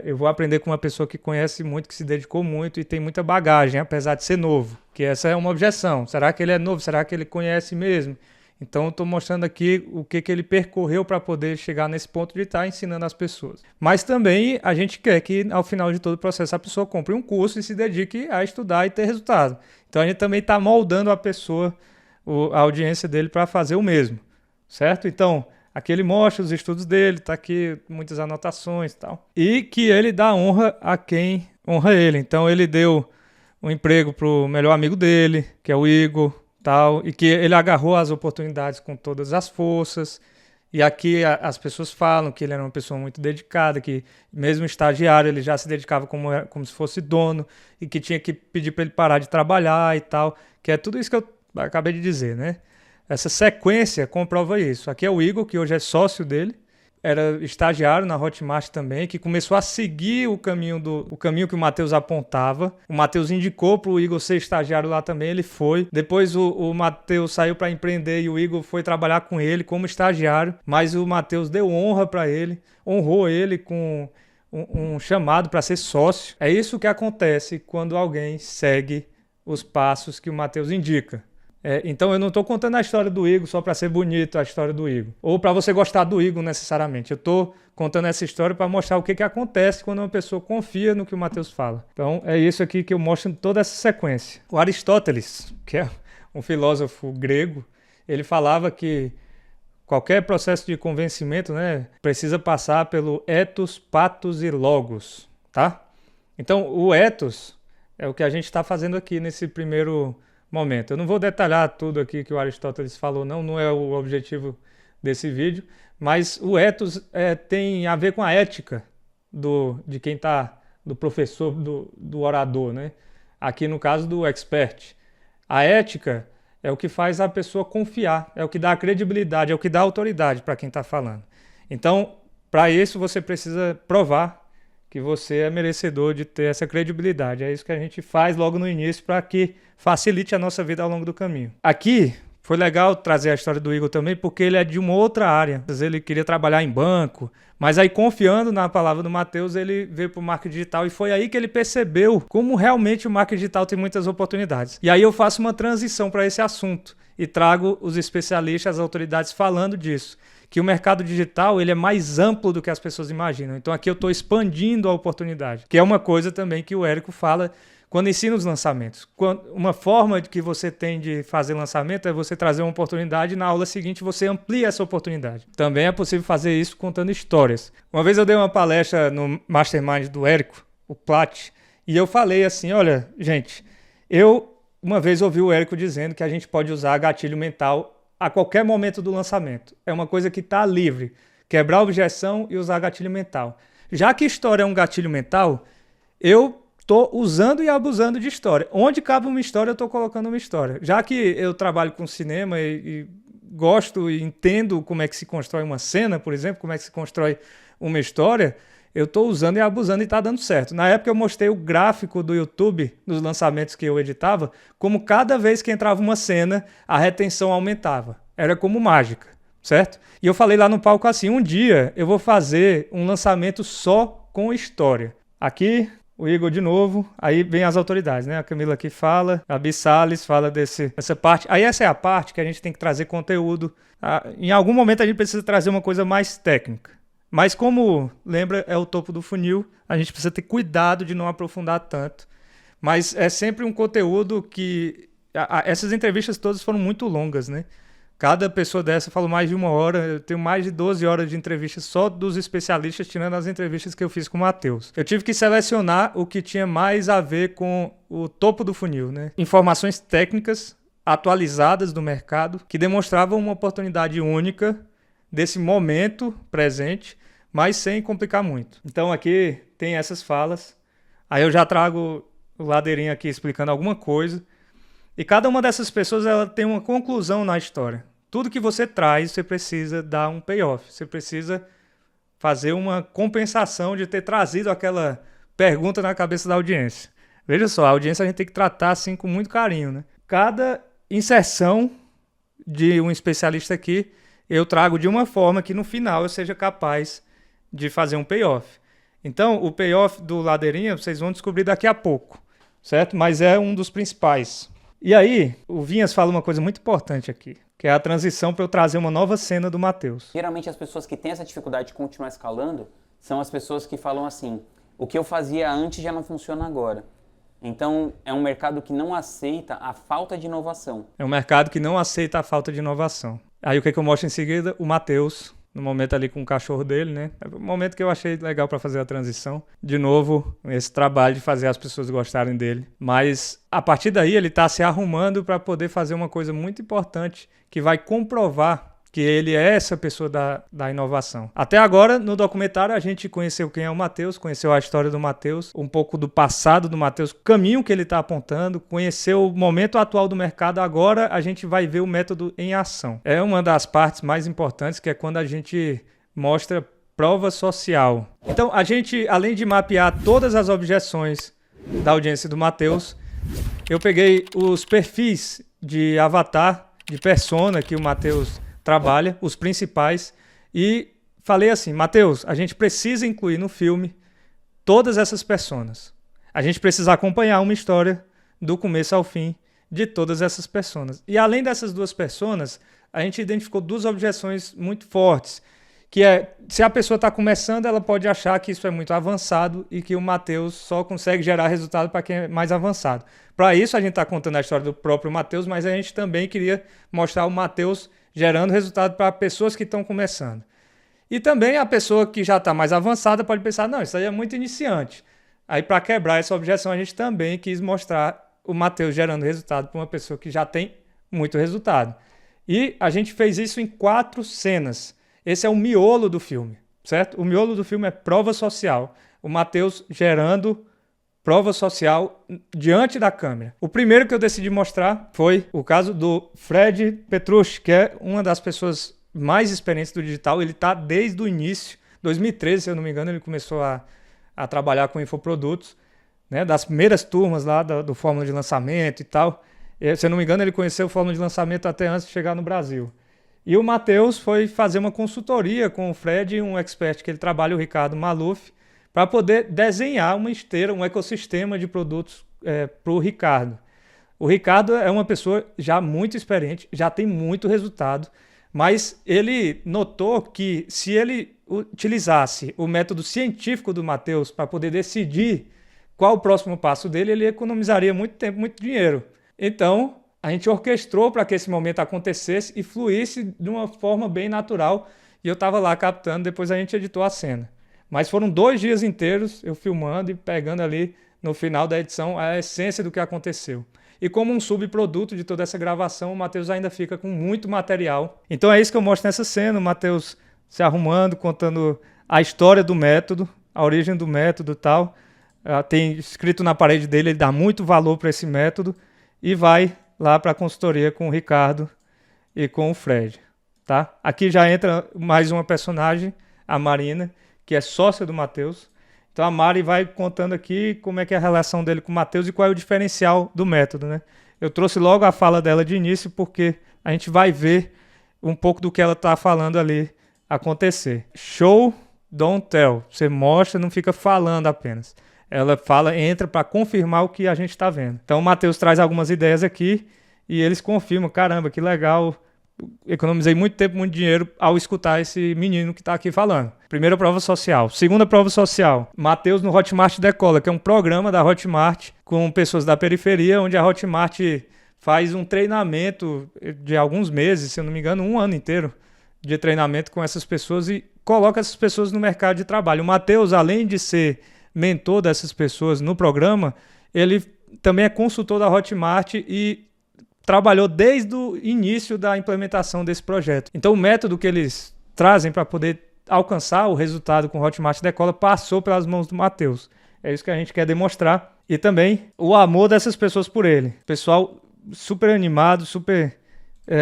eu vou aprender com uma pessoa que conhece muito, que se dedicou muito e tem muita bagagem, apesar de ser novo. Que essa é uma objeção. Será que ele é novo? Será que ele conhece mesmo? Então, eu estou mostrando aqui o que ele percorreu para poder chegar nesse ponto de estar ensinando as pessoas. Mas também a gente quer que, ao final de todo o processo, a pessoa compre um curso e se dedique a estudar e ter resultado. Então, a gente também está moldando a pessoa, a audiência dele, para fazer o mesmo. Certo? Então, aqui ele mostra os estudos dele, está aqui muitas anotações e tal. E que ele dá honra a quem honra ele. Então, ele deu um emprego para o melhor amigo dele, que é o Igor, tal, e que ele agarrou as oportunidades com todas as forças. E aqui as pessoas falam que ele era uma pessoa muito dedicada, que mesmo estagiário ele já se dedicava como se fosse dono, e que tinha que pedir para ele parar de trabalhar e tal, que é tudo isso que eu acabei de dizer, né? Essa sequência comprova isso. Aqui é o Igor, que hoje é sócio dele, era estagiário na Hotmart também, que começou a seguir o caminho que o Matheus apontava. O Matheus indicou para o Igor ser estagiário lá também, ele foi. Depois o Matheus saiu para empreender e o Igor foi trabalhar com ele como estagiário, mas o Matheus deu honra para ele, honrou ele com um chamado para ser sócio. É isso que acontece quando alguém segue os passos que o Matheus indica. Então eu não estou contando a história do Igor só para ser bonito, a história do Igor. Ou para você gostar do Igor necessariamente. Eu estou contando essa história para mostrar o que acontece quando uma pessoa confia no que o Matheus fala. Então é isso aqui que eu mostro em toda essa sequência. O Aristóteles, que é um filósofo grego, ele falava que qualquer processo de convencimento, né, precisa passar pelo ethos, pathos e logos, tá? Então o ethos é o que a gente está fazendo aqui nesse primeiro momento. Eu não vou detalhar tudo aqui que o Aristóteles falou, não é o objetivo desse vídeo, mas o ethos tem a ver com a ética de quem está, do professor, do orador, né? Aqui no caso do expert. A ética é o que faz a pessoa confiar, é o que dá a credibilidade, é o que dá a autoridade para quem está falando. Então, para isso você precisa provar que você é merecedor de ter essa credibilidade. É isso que a gente faz logo no início para que facilite a nossa vida ao longo do caminho. Aqui foi legal trazer a história do Igor também, porque ele é de uma outra área. Às vezes ele queria trabalhar em banco, mas aí confiando na palavra do Matheus, ele veio para o marketing digital e foi aí que ele percebeu como realmente o marketing digital tem muitas oportunidades. E aí eu faço uma transição para esse assunto e trago os especialistas, as autoridades falando disso. Que o mercado digital ele é mais amplo do que as pessoas imaginam. Então aqui eu estou expandindo a oportunidade, que é uma coisa também que o Érico fala quando ensina os lançamentos. Uma forma que você tem de fazer lançamento é você trazer uma oportunidade e na aula seguinte você amplia essa oportunidade. Também é possível fazer isso contando histórias. Uma vez eu dei uma palestra no Mastermind do Érico, o Plat, e eu falei assim, olha, gente, eu uma vez ouvi o Érico dizendo que a gente pode usar gatilho mental a qualquer momento do lançamento. É uma coisa que está livre. Quebrar a objeção e usar gatilho mental. Já que história é um gatilho mental, eu estou usando e abusando de história. Onde cabe uma história, eu estou colocando uma história. Já que eu trabalho com cinema e gosto e entendo como é que se constrói uma cena, por exemplo, como é que se constrói uma história, eu estou usando e abusando e está dando certo. Na época eu mostrei o gráfico do YouTube, dos lançamentos que eu editava, como cada vez que entrava uma cena, a retenção aumentava. Era como mágica, certo? E eu falei lá no palco assim, um dia eu vou fazer um lançamento só com história. Aqui, o Igor de novo, aí vem as autoridades, né? A Camila aqui fala, a Bi Salles fala dessa parte. Aí essa é a parte que a gente tem que trazer conteúdo. Em algum momento a gente precisa trazer uma coisa mais técnica. Mas como, lembra, é o topo do funil, a gente precisa ter cuidado de não aprofundar tanto. Mas é sempre um conteúdo que... Essas entrevistas todas foram muito longas, né? Cada pessoa dessa falou mais de 1 hora. Eu tenho mais de 12 horas de entrevistas só dos especialistas, tirando as entrevistas que eu fiz com o Matheus. Eu tive que selecionar o que tinha mais a ver com o topo do funil, né? Informações técnicas atualizadas do mercado que demonstravam uma oportunidade única desse momento presente, mas sem complicar muito. Então aqui tem essas falas. Aí eu já trago o Ladeirinha aqui explicando alguma coisa. E cada uma dessas pessoas ela tem uma conclusão na história. Tudo que você traz, você precisa dar um payoff. Você precisa fazer uma compensação de ter trazido aquela pergunta na cabeça da audiência. Veja só, a audiência a gente tem que tratar assim com muito carinho, né? Cada inserção de um especialista aqui eu trago de uma forma que no final eu seja capaz de fazer um payoff. Então, o payoff do Ladeirinha vocês vão descobrir daqui a pouco, certo? Mas é um dos principais. E aí, o Vinhas fala uma coisa muito importante aqui, que é a transição para eu trazer uma nova cena do Matheus. Geralmente as pessoas que têm essa dificuldade de continuar escalando são as pessoas que falam assim, o que eu fazia antes já não funciona agora. Então, é um mercado que não aceita a falta de inovação. É um mercado que não aceita a falta de inovação. Aí o que eu mostro em seguida? O Matheus, no momento ali com o cachorro dele, né? É o momento que eu achei legal para fazer a transição. De novo, esse trabalho de fazer as pessoas gostarem dele. Mas a partir daí ele está se arrumando para poder fazer uma coisa muito importante que vai comprovar que ele é essa pessoa da inovação. Até agora, no documentário, a gente conheceu quem é o Matheus, conheceu a história do Matheus, um pouco do passado do Matheus, o caminho que ele está apontando, conheceu o momento atual do mercado. Agora a gente vai ver o método em ação. É uma das partes mais importantes, que é quando a gente mostra prova social. Então, a gente, além de mapear todas as objeções da audiência do Matheus, eu peguei os perfis de avatar, de persona que o Matheus trabalha, os principais, e falei assim, Matheus, a gente precisa incluir no filme todas essas personas. A gente precisa acompanhar uma história do começo ao fim de todas essas personas. E além dessas duas personas, a gente identificou duas objeções muito fortes, que é, se a pessoa está começando, ela pode achar que isso é muito avançado e que o Matheus só consegue gerar resultado para quem é mais avançado. Para isso, a gente está contando a história do próprio Matheus, mas a gente também queria mostrar o Matheus gerando resultado para pessoas que estão começando. E também a pessoa que já está mais avançada pode pensar, não, isso aí é muito iniciante. Aí, para quebrar essa objeção, a gente também quis mostrar o Matheus gerando resultado para uma pessoa que já tem muito resultado. E a gente fez isso em 4 cenas. Esse é o miolo do filme, certo? O miolo do filme é prova social. O Matheus gerando prova social diante da câmera. O primeiro que eu decidi mostrar foi o caso do Fred Petrucci, que é uma das pessoas mais experientes do digital. Ele está desde o início, 2013, se eu não me engano, ele começou a trabalhar com infoprodutos, né, das primeiras turmas lá do Fórmula de Lançamento e tal. Se eu não me engano, ele conheceu o Fórmula de Lançamento até antes de chegar no Brasil. E o Matheus foi fazer uma consultoria com o Fred, um expert que ele trabalha, o Ricardo Maluf, para poder desenhar uma esteira, um ecossistema de produtos para o Ricardo. O Ricardo é uma pessoa já muito experiente, já tem muito resultado, mas ele notou que se ele utilizasse o método científico do Matheus para poder decidir qual o próximo passo dele, ele economizaria muito tempo, muito dinheiro. Então, a gente orquestrou para que esse momento acontecesse e fluísse de uma forma bem natural. E eu estava lá captando, depois a gente editou a cena. Mas foram 2 dias inteiros eu filmando e pegando ali no final da edição a essência do que aconteceu. E como um subproduto de toda essa gravação, o Matheus ainda fica com muito material. Então é isso que eu mostro nessa cena, o Matheus se arrumando, contando a história do método, a origem do método e tal. Tem escrito na parede dele, ele dá muito valor para esse método e vai lá para a consultoria com o Ricardo e com o Fred, tá? Aqui já entra mais uma personagem, a Marina, que é sócia do Matheus. Então a Mari vai contando aqui como é que é a relação dele com o Matheus e qual é o diferencial do método, né? Eu trouxe logo a fala dela de início porque a gente vai ver um pouco do que ela está falando ali acontecer. Show, don't tell. Você mostra, não fica falando apenas. Ela fala, entra para confirmar o que a gente está vendo. Então o Matheus traz algumas ideias aqui e eles confirmam, caramba, que legal, economizei muito tempo, muito dinheiro ao escutar esse menino que está aqui falando. Primeira prova social. Segunda prova social, Matheus no Hotmart Decola, que é um programa da Hotmart com pessoas da periferia, onde a Hotmart faz um treinamento de alguns meses, se eu não me engano, 1 ano inteiro de treinamento com essas pessoas e coloca essas pessoas no mercado de trabalho. O Matheus, além de ser mentor dessas pessoas no programa, ele também é consultor da Hotmart e trabalhou desde o início da implementação desse projeto. Então o método que eles trazem para poder alcançar o resultado com o Hotmart Decola passou pelas mãos do Matheus. É isso que a gente quer demonstrar. E também o amor dessas pessoas por ele. Pessoal super animado, super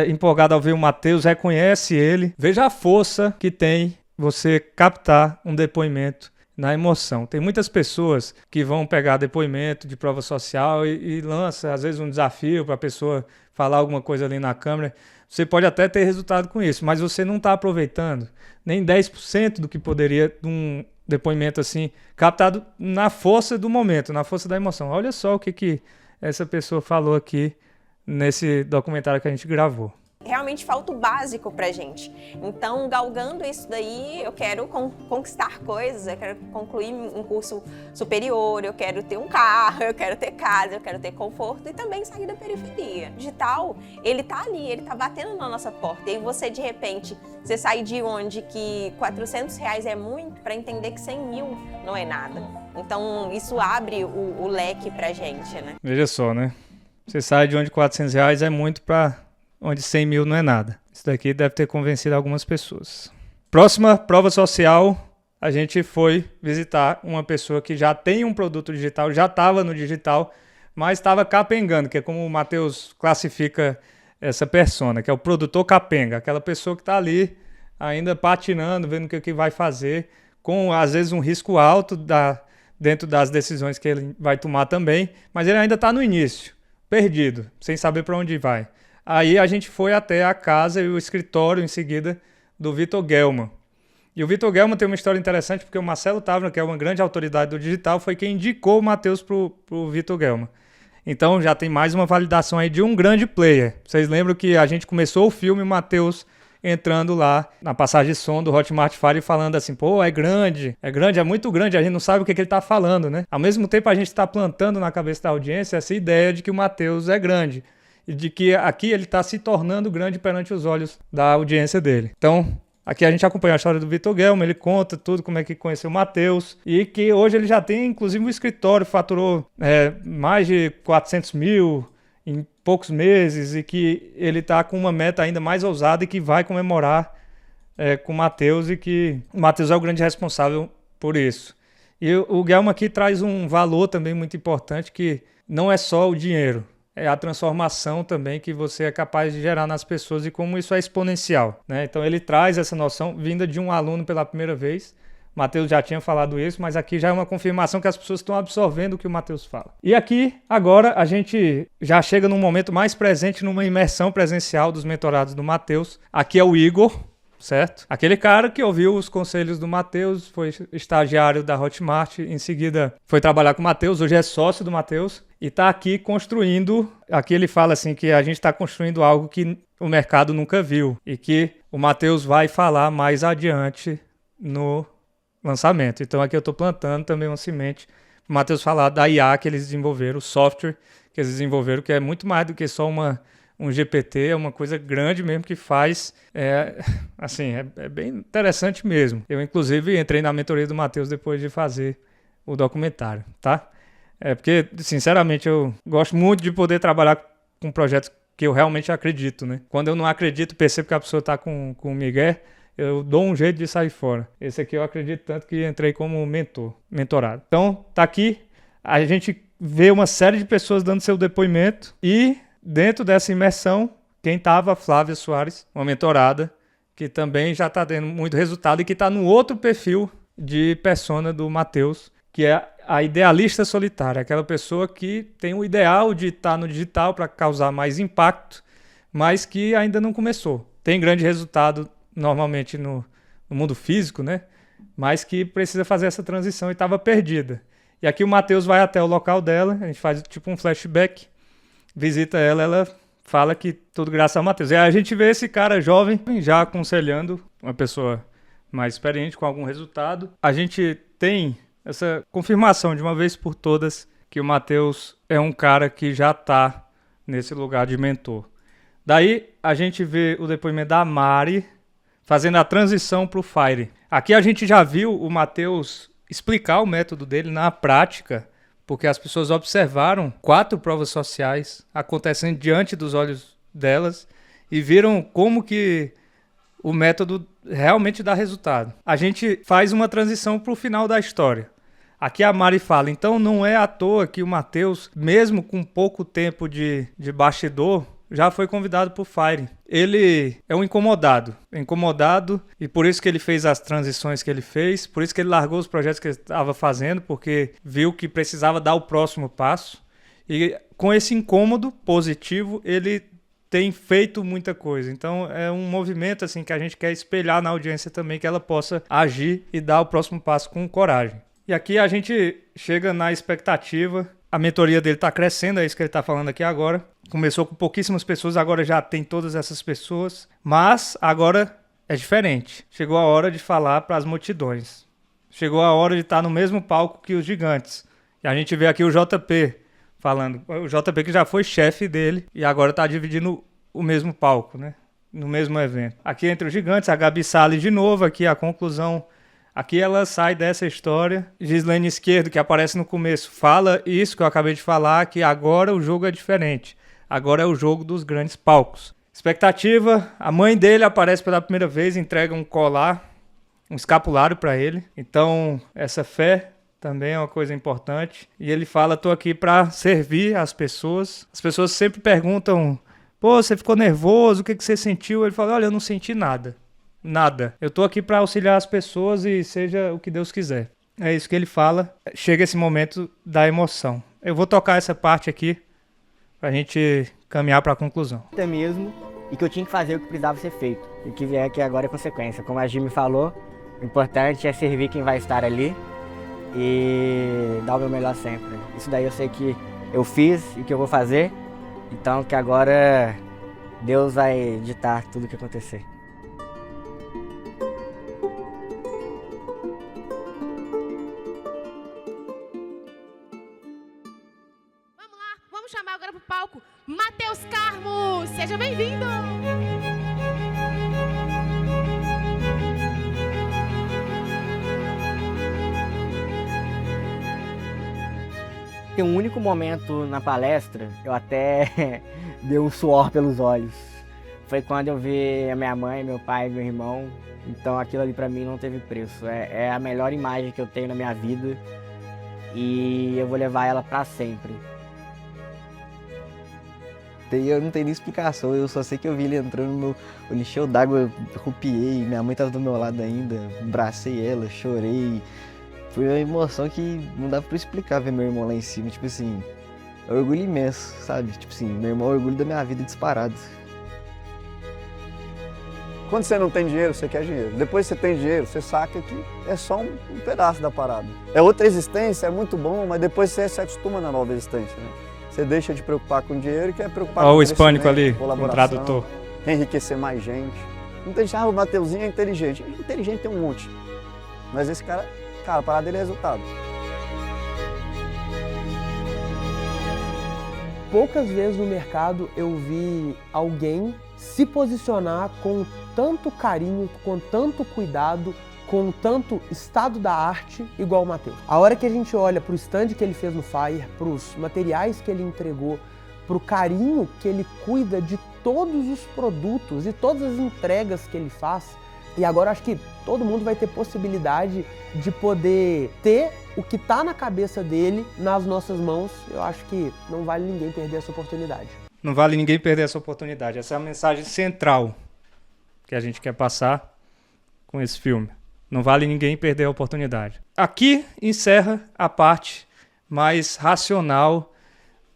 empolgado ao ver o Matheus, reconhece ele. Veja a força que tem você captar um depoimento na emoção. Tem muitas pessoas que vão pegar depoimento de prova social e lança, às vezes, um desafio para a pessoa falar alguma coisa ali na câmera. Você pode até ter resultado com isso, mas você não está aproveitando nem 10% do que poderia de um depoimento assim, captado na força do momento, na força da emoção. Olha só o que essa pessoa falou aqui nesse documentário que a gente gravou. Realmente falta o básico pra gente. Então, galgando isso daí, eu quero conquistar coisas, eu quero concluir um curso superior, eu quero ter um carro, eu quero ter casa, eu quero ter conforto e também sair da periferia. O digital, ele tá ali, ele tá batendo na nossa porta. E aí você, de repente, você sai de onde que R$400 é muito para entender que 100 mil não é nada. Então, isso abre o leque pra gente, né? Veja só, né? Você sai de onde R$400 é muito para onde 100 mil não é nada. Isso daqui deve ter convencido algumas pessoas. Próxima prova social, a gente foi visitar uma pessoa que já tem um produto digital, já estava no digital, mas estava capengando, que é como o Matheus classifica essa persona, que é o produtor capenga, aquela pessoa que está ali ainda patinando, vendo o que vai fazer, com às vezes um risco alto dentro das decisões que ele vai tomar também, mas ele ainda está no início, perdido, sem saber para onde vai. Aí a gente foi até a casa e o escritório em seguida do Vitor Gelman. E o Vitor Gelman tem uma história interessante porque o Marcelo Távora, que é uma grande autoridade do digital, foi quem indicou o Matheus para o Vitor Gelman. Então já tem mais uma validação aí de um grande player. Vocês lembram que a gente começou o filme, o Matheus entrando lá na passagem de som do Hotmart Fire falando assim, pô, é grande, é muito grande, a gente não sabe o que ele tá falando, né? Ao mesmo tempo a gente tá plantando na cabeça da audiência essa ideia de que o Matheus é grande e de que aqui ele tá se tornando grande perante os olhos da audiência dele. Então, aqui a gente acompanha a história do Vitor Guelmo, ele conta tudo, como é que conheceu o Matheus, e que hoje ele já tem, inclusive, um escritório, faturou mais de 400 mil em poucos meses, e que ele está com uma meta ainda mais ousada e que vai comemorar com o Matheus, e que o Matheus é o grande responsável por isso. E o Guelmo aqui traz um valor também muito importante, que não é só o dinheiro, é a transformação também que você é capaz de gerar nas pessoas e como isso é exponencial, né? Então ele traz essa noção vinda de um aluno pela primeira vez. O Matheus já tinha falado isso, mas aqui já é uma confirmação que as pessoas estão absorvendo o que o Matheus fala. E aqui, agora, a gente já chega num momento mais presente, numa imersão presencial dos mentorados do Matheus. Aqui é o Igor, certo? Aquele cara que ouviu os conselhos do Matheus, foi estagiário da Hotmart, em seguida foi trabalhar com o Matheus, hoje é sócio do Matheus e está aqui construindo. Aqui ele fala assim que a gente está construindo algo que o mercado nunca viu e que o Matheus vai falar mais adiante no lançamento. Então aqui eu estou plantando também uma semente para o Matheus falar da IA que eles desenvolveram, o software que eles desenvolveram, que é muito mais do que só um GPT, é uma coisa grande mesmo que faz, é bem interessante mesmo. Eu, inclusive, entrei na mentoria do Matheus depois de fazer o documentário, tá? Porque, sinceramente, eu gosto muito de poder trabalhar com projetos que eu realmente acredito, né? Quando eu não acredito, percebo que a pessoa está com o migué, eu dou um jeito de sair fora. Esse aqui eu acredito tanto que entrei como mentorado. Então, tá aqui, a gente vê uma série de pessoas dando seu depoimento e dentro dessa imersão, quem estava? Flávia Soares, uma mentorada, que também já está tendo muito resultado e que está no outro perfil de persona do Matheus, que é a idealista solitária, aquela pessoa que tem o ideal de estar no digital para causar mais impacto, mas que ainda não começou. Tem grande resultado normalmente no mundo físico, né? Mas que precisa fazer essa transição e estava perdida. E aqui o Matheus vai até o local dela, a gente faz tipo um flashback, visita ela, ela fala que tudo graças ao Matheus. E aí a gente vê esse cara jovem já aconselhando uma pessoa mais experiente com algum resultado. A gente tem essa confirmação de uma vez por todas que o Matheus é um cara que já está nesse lugar de mentor. Daí a gente vê o depoimento da Mari fazendo a transição para o Fire. Aqui a gente já viu o Matheus explicar o método dele na prática, porque as pessoas observaram 4 provas sociais acontecendo diante dos olhos delas e viram como que o método realmente dá resultado. A gente faz uma transição para o final da história. Aqui a Mari fala, então não é à toa que o Matheus, mesmo com pouco tempo de bastidor, já foi convidado por Fire. Ele é um incomodado e por isso que ele fez as transições que ele fez, por isso que ele largou os projetos que ele estava fazendo, porque viu que precisava dar o próximo passo. E com esse incômodo positivo, ele tem feito muita coisa. Então é um movimento assim que a gente quer espelhar na audiência também, que ela possa agir e dar o próximo passo com coragem. E aqui a gente chega na expectativa. A mentoria dele está crescendo, é isso que ele está falando aqui agora. Começou com pouquíssimas pessoas, agora já tem todas essas pessoas. Mas agora é diferente. Chegou a hora de falar para as multidões. Chegou a hora de estar no mesmo palco que os gigantes. E a gente vê aqui o JP falando. O JP que já foi chefe dele e agora está dividindo o mesmo palco, né? No mesmo evento. Aqui entre os gigantes, a Gabi Salles de novo, aqui a conclusão. Aqui ela sai dessa história. Gislaine Esquerdo, que aparece no começo, fala isso que eu acabei de falar, que agora o jogo é diferente. Agora é o jogo dos grandes palcos. Expectativa, a mãe dele aparece pela primeira vez, entrega um colar, um escapulário para ele. Então, essa fé também é uma coisa importante. E ele fala, tô aqui para servir as pessoas. As pessoas sempre perguntam, pô, você ficou nervoso, o que você sentiu? Ele fala, olha, eu não senti nada. Nada. Eu tô aqui para auxiliar as pessoas e seja o que Deus quiser. É isso que ele fala. Chega esse momento da emoção. Eu vou tocar essa parte aqui pra gente caminhar para a conclusão. É mesmo, e que eu tinha que fazer o que precisava ser feito. E o que vier aqui agora é consequência. Como a Gi me falou, o importante é servir quem vai estar ali e dar o meu melhor sempre. Isso daí eu sei que eu fiz e o que eu vou fazer. Então que agora Deus vai ditar tudo o que acontecer. Vamos chamar agora para o palco Matheus Carmo. Seja bem-vindo! Tem um único momento na palestra, eu até dei um suor pelos olhos. Foi quando eu vi a minha mãe, meu pai e meu irmão. Então aquilo ali pra mim não teve preço. É a melhor imagem que eu tenho na minha vida e eu vou levar ela pra sempre. Eu não tenho nem explicação, eu só sei que eu vi ele entrando, eu encheu d'água, rupiei, minha mãe tava do meu lado ainda, abracei ela, chorei. Foi uma emoção que não dá pra explicar ver meu irmão lá em cima, tipo assim, é um orgulho imenso, sabe? Tipo assim, meu irmão é o orgulho da minha vida disparado. Quando você não tem dinheiro, você quer dinheiro. Depois que você tem dinheiro, você saca que é só um pedaço da parada. É outra existência, é muito bom, mas depois você se acostuma na nova existência, né? Você deixa de preocupar com dinheiro e quer preocupar com o hispânico ali, com o colaboração, tradutor. enriquecer mais gente. Não tem o Mateuzinho é inteligente. Inteligente tem um monte. Mas esse cara, a parada dele é resultado. Poucas vezes no mercado eu vi alguém se posicionar com tanto carinho, com tanto cuidado, com tanto estado da arte igual o Matheus. A hora que a gente olha para o stand que ele fez no Fire, para os materiais que ele entregou, para o carinho que ele cuida de todos os produtos e todas as entregas que ele faz, e agora acho que todo mundo vai ter possibilidade de poder ter o que está na cabeça dele nas nossas mãos. Eu acho que não vale ninguém perder essa oportunidade. Não vale ninguém perder essa oportunidade. Essa é a mensagem central que a gente quer passar com esse filme. Não vale ninguém perder a oportunidade. Aqui encerra a parte mais racional,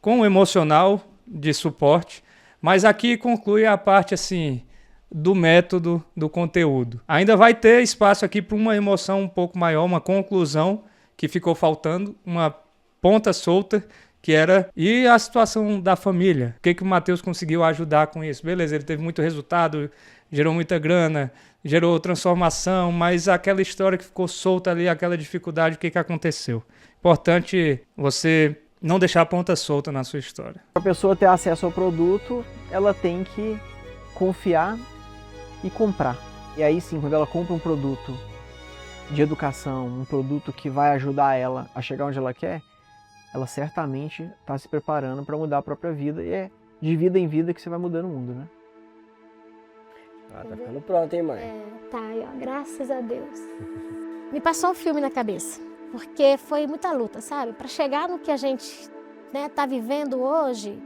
com o emocional de suporte, mas aqui conclui a parte assim do método, do conteúdo. Ainda vai ter espaço aqui para uma emoção um pouco maior, uma conclusão que ficou faltando, uma ponta solta, que era e a situação da família. O que o Matheus conseguiu ajudar com isso? Beleza, ele teve muito resultado, gerou muita grana, gerou transformação, mas aquela história que ficou solta ali, aquela dificuldade, o que aconteceu? Importante você não deixar a ponta solta na sua história. Para a pessoa ter acesso ao produto, ela tem que confiar e comprar. E aí sim, quando ela compra um produto de educação, um produto que vai ajudar ela a chegar onde ela quer, ela certamente está se preparando para mudar a própria vida, e é de vida em vida que você vai mudando o mundo, né? Ah, tá ficando pronto, hein, mãe? Tá, ó, graças a Deus. Me passou um filme na cabeça, porque foi muita luta, sabe? Para chegar no que a gente tá vivendo hoje,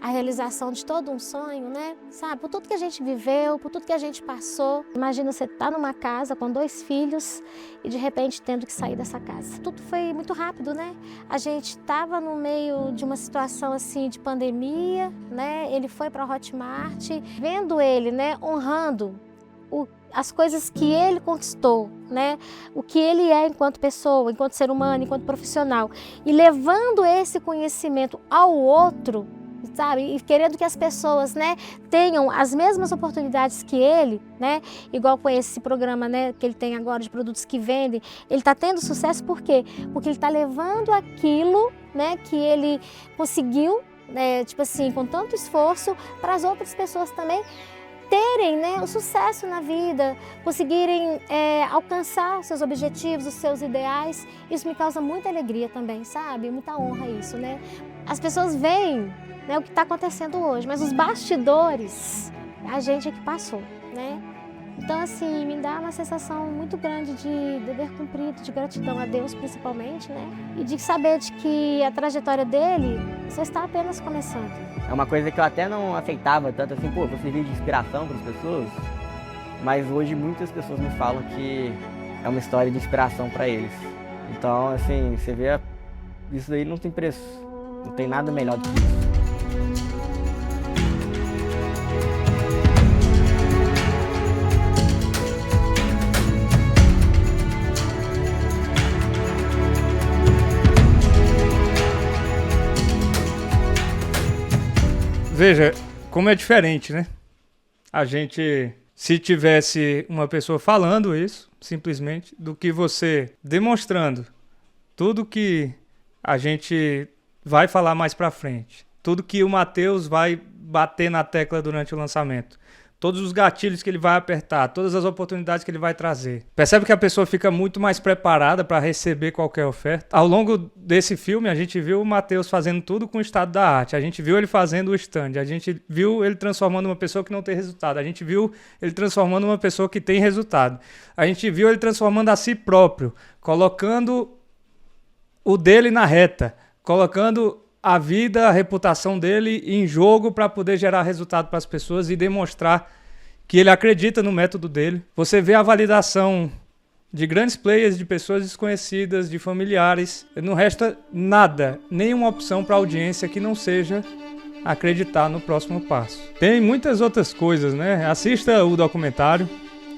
a realização de todo um sonho, né? Sabe? Por tudo que a gente viveu, por tudo que a gente passou. Imagina você estar numa casa com 2 filhos e de repente tendo que sair dessa casa. Tudo foi muito rápido, né? A gente estava no meio de uma situação assim de pandemia, né? Ele foi para a Hotmart, vendo ele, né? Honrando as coisas que ele conquistou, né? O que ele é enquanto pessoa, enquanto ser humano, enquanto profissional, e levando esse conhecimento ao outro, sabe? E querendo que as pessoas, né, tenham as mesmas oportunidades que ele, né? Igual com esse programa, né, que ele tem agora de produtos que vendem, ele está tendo sucesso por quê? Porque ele está levando aquilo, né, que ele conseguiu, né, tipo assim, com tanto esforço, para as outras pessoas também terem, né, o sucesso na vida, conseguirem alcançar os seus objetivos, os seus ideais. Isso me causa muita alegria também, sabe? Muita honra isso, né? As pessoas veem, né, o que está acontecendo hoje, mas os bastidores, a gente é que passou, né? Então, assim, me dá uma sensação muito grande de dever cumprido, de gratidão a Deus, principalmente, né? E de saber de que a trajetória dele só está apenas começando. É uma coisa que eu até não aceitava tanto, assim, pô, vou servir de inspiração para as pessoas, mas hoje muitas pessoas me falam que é uma história de inspiração para eles. Então, assim, você vê, isso daí não tem preço, não tem nada melhor do que isso. Veja como é diferente, né? A gente, se tivesse uma pessoa falando isso, simplesmente, do que você demonstrando tudo que a gente vai falar mais pra frente. Tudo que o Matheus vai bater na tecla durante o lançamento. Todos os gatilhos que ele vai apertar, todas as oportunidades que ele vai trazer. Percebe que a pessoa fica muito mais preparada para receber qualquer oferta? Ao longo desse filme, a gente viu o Matheus fazendo tudo com o estado da arte. A gente viu ele fazendo o stand. A gente viu ele transformando uma pessoa que não tem resultado. A gente viu ele transformando uma pessoa que tem resultado. A gente viu ele transformando a si próprio, colocando o dele na reta, colocando a vida, a reputação dele em jogo para poder gerar resultado para as pessoas e demonstrar que ele acredita no método dele. Você vê a validação de grandes players, de pessoas desconhecidas, de familiares. Não resta nada, nenhuma opção para a audiência que não seja acreditar no próximo passo. Tem muitas outras coisas, né? Assista o documentário,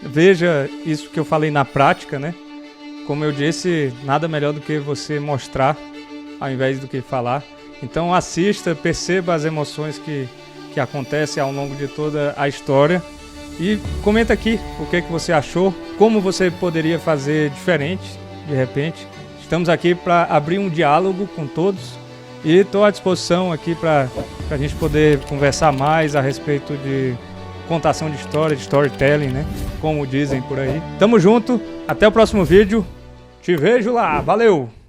veja isso que eu falei na prática, né? Como eu disse, nada melhor do que você mostrar ao invés do que falar. Então assista, perceba as emoções que acontecem ao longo de toda a história e comenta aqui o que você achou, como você poderia fazer diferente, de repente. Estamos aqui para abrir um diálogo com todos e estou à disposição aqui para a gente poder conversar mais a respeito de contação de história, de storytelling, né? Como dizem por aí. Tamo junto, até o próximo vídeo, te vejo lá, valeu!